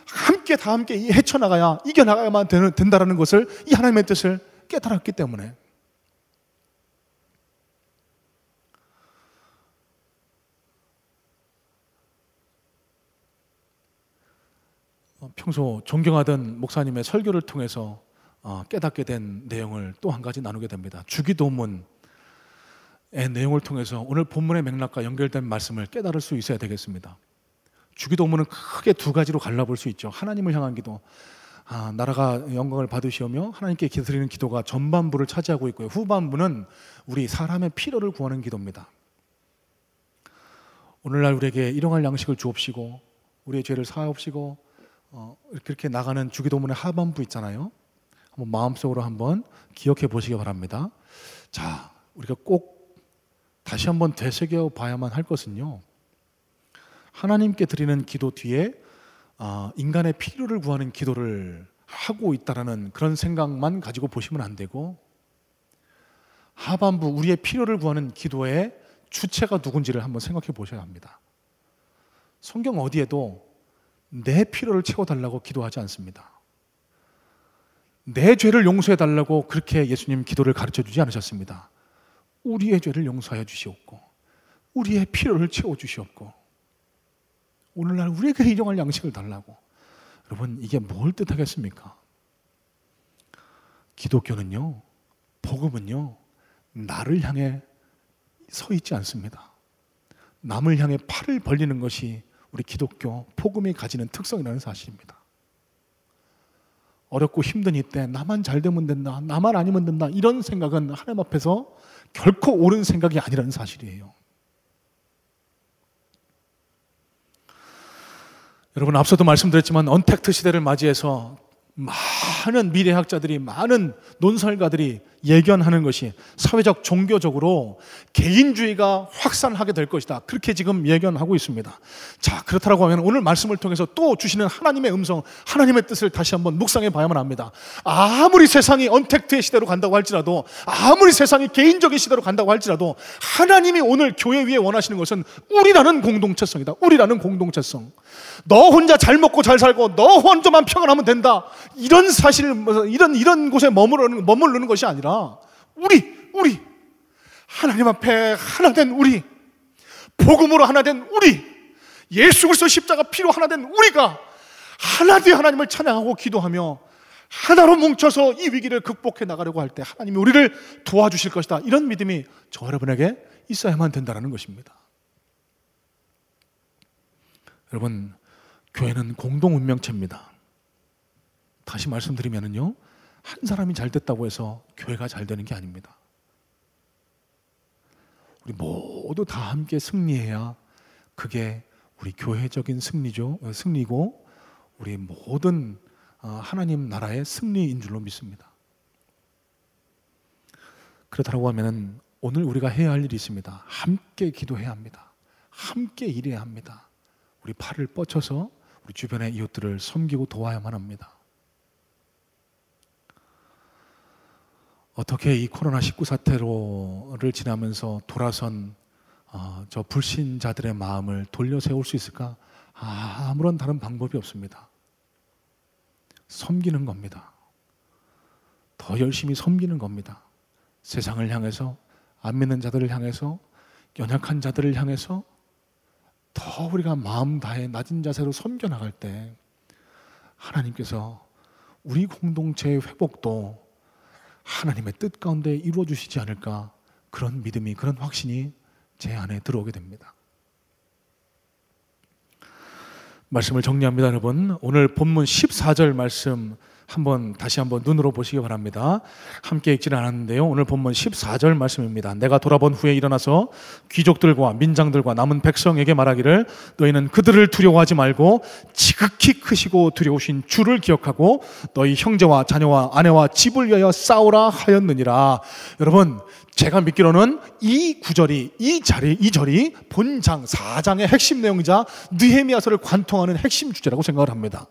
함께 다 함께 헤쳐나가야, 이겨나가야만 된다라는 것을, 이 하나님의 뜻을 깨달았기 때문에. 평소 존경하던 목사님의 설교를 통해서 깨닫게 된 내용을 또 한 가지 나누게 됩니다. 주기도문의 내용을 통해서 오늘 본문의 맥락과 연결된 말씀을 깨달을 수 있어야 되겠습니다. 주기도문은 크게 두 가지로 갈라볼 수 있죠. 하나님을 향한 기도, 나라가 영광을 받으시오며 하나님께 드리는 기도가 전반부를 차지하고 있고요. 후반부는 우리 사람의 필요를 구하는 기도입니다. 오늘날 우리에게 일용할 양식을 주옵시고 우리의 죄를 사하옵시고 그렇게 나가는 주기도문의 하반부 있잖아요. 한번 마음속으로 한번 기억해 보시기 바랍니다. 자, 우리가 꼭 다시 한번 되새겨 봐야만 할 것은요, 하나님께 드리는 기도 뒤에 인간의 필요를 구하는 기도를 하고 있다라는 그런 생각만 가지고 보시면 안 되고, 하반부 우리의 필요를 구하는 기도의 주체가 누군지를 한번 생각해 보셔야 합니다. 성경 어디에도 내 필요를 채워달라고 기도하지 않습니다. 내 죄를 용서해 달라고 그렇게 예수님 기도를 가르쳐 주지 않으셨습니다. 우리의 죄를 용서하여 주시옵고 우리의 필요를 채워 주시옵고 오늘날 우리에게 일용할 양식을 달라고. 여러분, 이게 뭘 뜻하겠습니까? 기독교는요, 복음은요, 나를 향해 서 있지 않습니다. 남을 향해 팔을 벌리는 것이 우리 기독교 복음이 가지는 특성이라는 사실입니다. 어렵고 힘든 이때 나만 잘 되면 된다, 나만 아니면 된다, 이런 생각은 하나님 앞에서 결코 옳은 생각이 아니라는 사실이에요. 여러분, 앞서도 말씀드렸지만 언택트 시대를 맞이해서 많은 미래학자들이, 많은 논설가들이 예견하는 것이 사회적, 종교적으로 개인주의가 확산하게 될 것이다. 그렇게 지금 예견하고 있습니다. 자, 그렇다고 하면 오늘 말씀을 통해서 또 주시는 하나님의 음성, 하나님의 뜻을 다시 한번 묵상해 봐야만 합니다. 아무리 세상이 언택트의 시대로 간다고 할지라도, 아무리 세상이 개인적인 시대로 간다고 할지라도 하나님이 오늘 교회 위에 원하시는 것은 우리라는 공동체성이다. 우리라는 공동체성. 너 혼자 잘 먹고 잘 살고 너 혼자만 평안하면 된다, 이런 사실, 이런 곳에 머무르는 것이 아니라 우리 하나님 앞에 하나 된 우리, 복음으로 하나 된 우리, 예수 그리스도 십자가 피로 하나 된 우리가 하나 되어 하나님을 찬양하고 기도하며 하나로 뭉쳐서 이 위기를 극복해 나가려고 할 때 하나님이 우리를 도와주실 것이다. 이런 믿음이 저 여러분에게 있어야만 된다는 것입니다. 여러분, 교회는 공동 운명체입니다. 다시 말씀드리면요, 한 사람이 잘 됐다고 해서 교회가 잘 되는 게 아닙니다. 우리 모두 다 함께 승리해야 그게 우리 교회적인 승리고 우리 모든 하나님 나라의 승리인 줄로 믿습니다. 그렇다고 하면 오늘 우리가 해야 할 일이 있습니다. 함께 기도해야 합니다. 함께 일해야 합니다. 우리 팔을 뻗쳐서 우리 주변의 이웃들을 섬기고 도와야만 합니다. 어떻게 이 코로나19 사태를 지나면서 돌아선 저 불신자들의 마음을 돌려 세울 수 있을까? 아무런 다른 방법이 없습니다. 섬기는 겁니다. 더 열심히 섬기는 겁니다. 세상을 향해서, 안 믿는 자들을 향해서, 연약한 자들을 향해서 더 우리가 마음 다해 낮은 자세로 섬겨나갈 때 하나님께서 우리 공동체의 회복도 하나님의 뜻 가운데 이루어 주시지 않을까, 그런 믿음이, 그런 확신이 제 안에 들어오게 됩니다. 말씀을 정리합니다. 여러분, 오늘 본문 14절 말씀 다시 한번 눈으로 보시기 바랍니다. 함께 읽지는 않았는데요, 오늘 본문 14절 말씀입니다. 내가 돌아본 후에 일어나서 귀족들과 민장들과 남은 백성에게 말하기를 너희는 그들을 두려워하지 말고 지극히 크시고 두려우신 주를 기억하고 너희 형제와 자녀와 아내와 집을 위하여 싸우라 하였느니라. 여러분, 제가 믿기로는 이 구절이, 이 절이 본장 4장의 핵심 내용이자 느헤미야서를 관통하는 핵심 주제라고 생각을 합니다.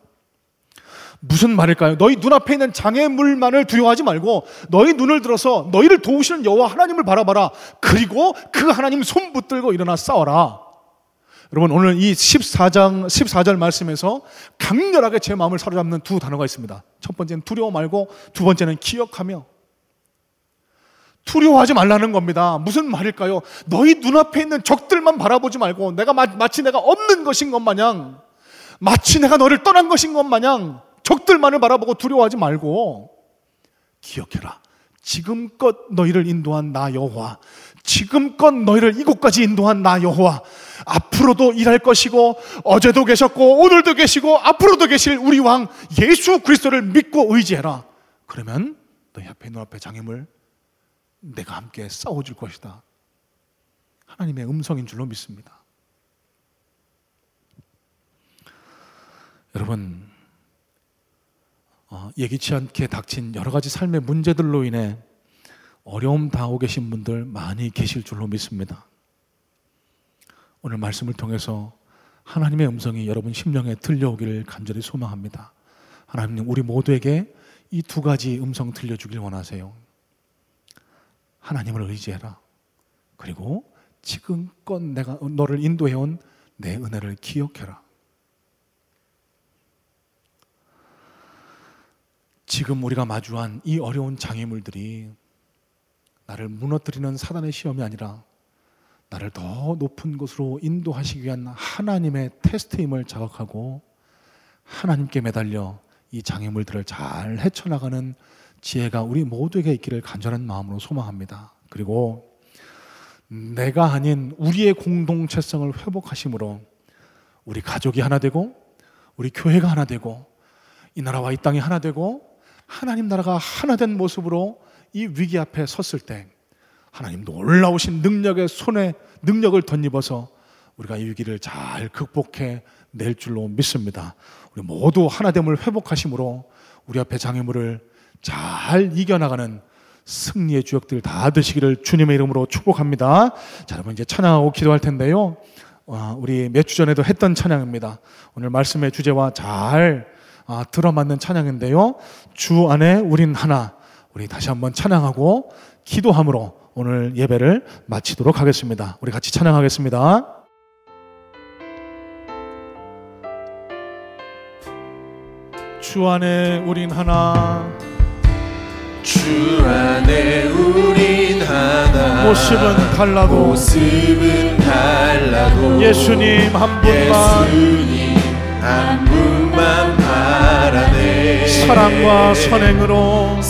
무슨 말일까요? 너희 눈앞에 있는 장애물만을 두려워하지 말고 너희 눈을 들어서 너희를 도우시는 여호와 하나님을 바라봐라. 그리고 그 하나님 손 붙들고 일어나 싸워라. 여러분, 오늘 이 14절 말씀에서 강렬하게 제 마음을 사로잡는 두 단어가 있습니다. 첫 번째는 두려워 말고 두 번째는 기억하며. 두려워하지 말라는 겁니다. 무슨 말일까요? 너희 눈앞에 있는 적들만 바라보지 말고 마치 내가 없는 것인 것 마냥, 마치 내가 너를 떠난 것인 것 마냥 적들만을 바라보고 두려워하지 말고 기억해라. 지금껏 너희를 인도한 나 여호와, 지금껏 너희를 이곳까지 인도한 나 여호와, 앞으로도 일할 것이고 어제도 계셨고 오늘도 계시고 앞으로도 계실 우리 왕 예수 그리스도를 믿고 의지해라. 그러면 너희 앞에 눈 앞에 장애물 내가 함께 싸워줄 것이다. 하나님의 음성인 줄로 믿습니다. 여러분, 예기치 않게 닥친 여러 가지 삶의 문제들로 인해 어려움 당하고 계신 분들 많이 계실 줄로 믿습니다. 오늘 말씀을 통해서 하나님의 음성이 여러분 심령에 들려오기를 간절히 소망합니다. 하나님, 우리 모두에게 이 두 가지 음성 들려주길 원하세요. 하나님을 의지해라. 그리고 지금껏 내가 너를 인도해온 내 은혜를 기억해라. 지금 우리가 마주한 이 어려운 장애물들이 나를 무너뜨리는 사단의 시험이 아니라 나를 더 높은 곳으로 인도하시기 위한 하나님의 테스트임을 자각하고 하나님께 매달려 이 장애물들을 잘 헤쳐나가는 지혜가 우리 모두에게 있기를 간절한 마음으로 소망합니다. 그리고 내가 아닌 우리의 공동체성을 회복하심으로 우리 가족이 하나 되고 우리 교회가 하나 되고 이 나라와 이 땅이 하나 되고 하나님 나라가 하나 된 모습으로 이 위기 앞에 섰을 때 하나님 놀라우신 능력의 손에 능력을 덧입어서 우리가 이 위기를 잘 극복해 낼 줄로 믿습니다. 우리 모두 하나됨을 회복하심으로 우리 앞에 장애물을 잘 이겨나가는 승리의 주역들 다 되시기를 주님의 이름으로 축복합니다. 자, 여러분 이제 찬양하고 기도할 텐데요. 우리 몇 주 전에도 했던 찬양입니다. 오늘 말씀의 주제와 잘 들어맞는 찬양인데요. 주 안에 우린 하나. 우리 다시 한번 찬양하고 기도함으로 오늘 예배를 마치도록 하겠습니다. 우리 같이 찬양하겠습니다. 주 안에 우린 하나. 주 안에 우린 하나. 모습은 달라도 예수님 한 분만 바라네. 사랑과 선행으로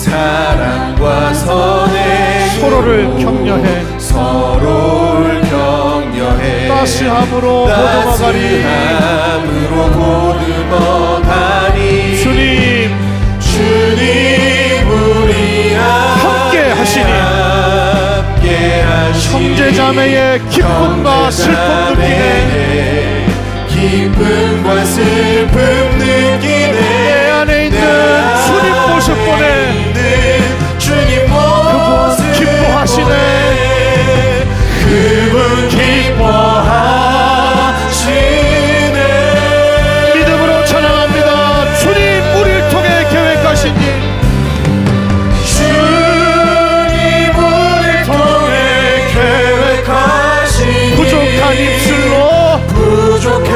서로를 격려해 따스함으로 보듬어가리. 주님 우리 함께 하시니 형제자매의 기쁨과 슬픔 느끼네. 내 안에 있는 주님 모습 보내. 그분 기뻐하시네. 믿음으로 찬양합니다. 주님 우리를 통해 계획하신 일, 부족한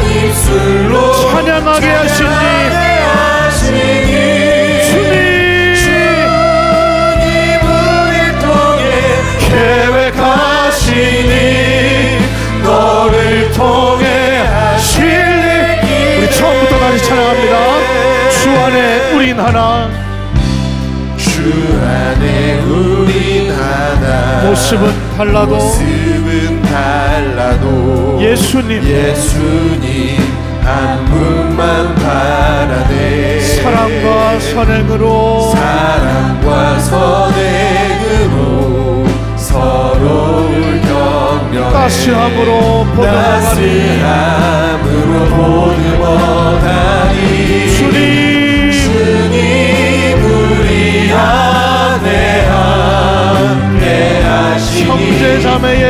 입술로 찬양하게 하신 일, 주님 우리 통해 계획하신 일, 너를 통해 하실 일. 우리 처음부터 다시 찬양합니다. 주 안에 우린 하나. 주 안에 우린 하나. 모습은 달라도 예수님 한 분만 바라네. 사랑과 선행으로 서로를 격려해 따스함으로 보듬어가리. 주님 우리 안에 함께 하시니 형제자매의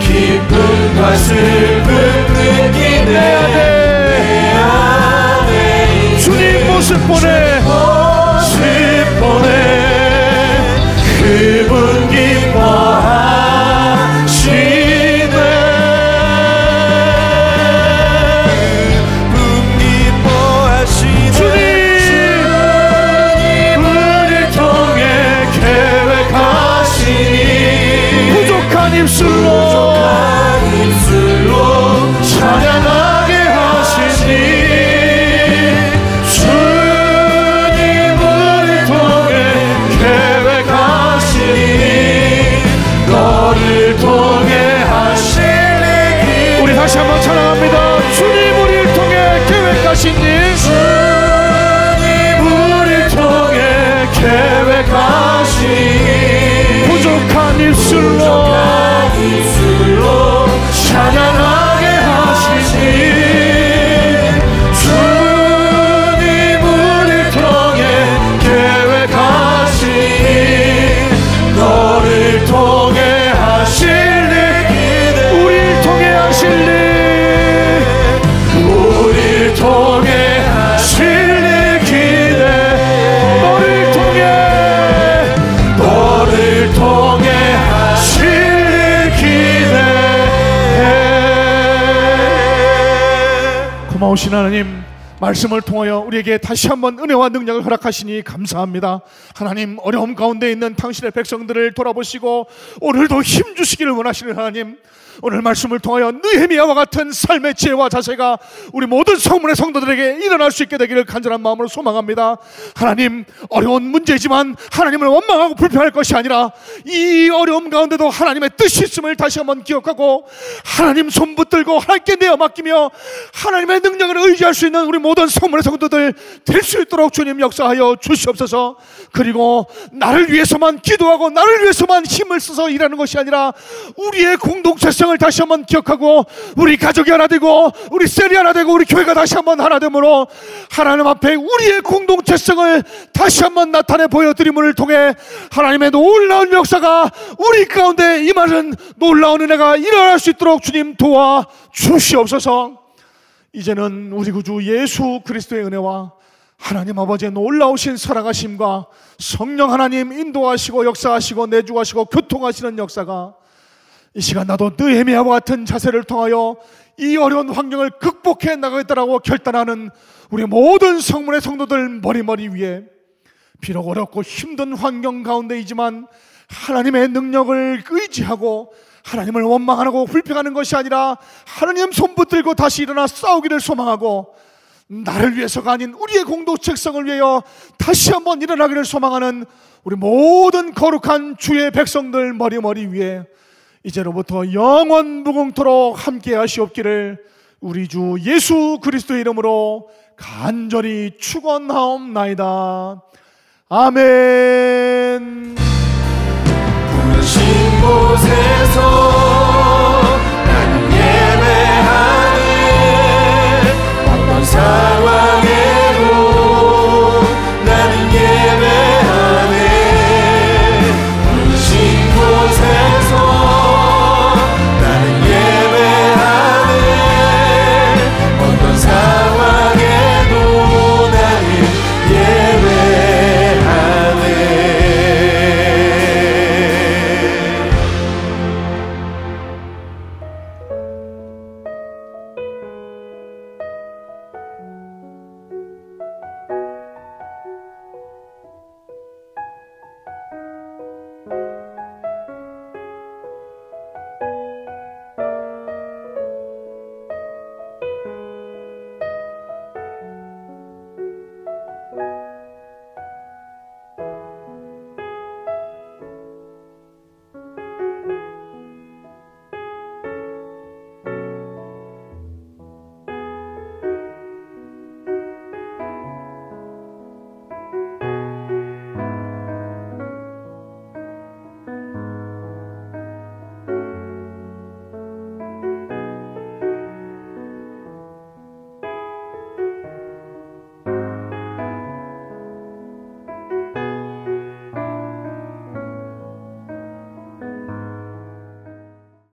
기쁨과 슬픔 느끼네. 내 안에 주님 모습 보내. 그분 기뻐하시네. 주님 우리를 통해 계획하시니 부족한 고마우신 하나님, 말씀을 통하여 우리에게 다시 한번 은혜와 능력을 허락하시니 감사합니다. 하나님, 어려움 가운데 있는 당신의 백성들을 돌아보시고 오늘도 힘 주시기를 원하시는 하나님, 오늘 말씀을 통하여 느헤미야와 같은 삶의 지혜와 자세가 우리 모든 성문의 성도들에게 일어날 수 있게 되기를 간절한 마음으로 소망합니다. 하나님, 어려운 문제지만 하나님을 원망하고 불평할 것이 아니라 이 어려움 가운데도 하나님의 뜻이 있음을 다시 한번 기억하고 하나님 손 붙들고 하나님께 내어 맡기며 하나님의 능력을 의지할 수 있는 우리 모든 성문의 성도들 될 수 있도록 주님 역사하여 주시옵소서. 그리고 나를 위해서만 기도하고 나를 위해서만 힘을 써서 일하는 것이 아니라 우리의 공동체성을 다시 한번 기억하고 우리 가족이 하나 되고 우리 셀이 하나 되고 우리 교회가 다시 한번 하나 되므로 하나님 앞에 우리의 공동체성을 다시 한번 나타내 보여드림을 통해 하나님의 놀라운 역사가 우리 가운데 임하는 놀라운 은혜가 일어날 수 있도록 주님 도와 주시옵소서. 이제는 우리 구주 예수 그리스도의 은혜와 하나님 아버지의 놀라우신 사랑하심과 성령 하나님 인도하시고 역사하시고 내주하시고 교통하시는 역사가 이 시간 나도 느헤미야와 같은 자세를 통하여 이 어려운 환경을 극복해 나가겠다라고 결단하는 우리 모든 성문의 성도들 머리 위에 비록 어렵고 힘든 환경 가운데이지만 하나님의 능력을 의지하고 하나님을 원망하고 불평하는 것이 아니라 하나님 손 붙들고 다시 일어나 싸우기를 소망하고 나를 위해서가 아닌 우리의 공동체성을 위하여 다시 한번 일어나기를 소망하는 우리 모든 거룩한 주의 백성들 머리 위에 이제로부터 영원 무궁토록 함께 하시옵기를 우리 주 예수 그리스도의 이름으로 간절히 축원하옵나이다. 아멘. 부르신 곳에서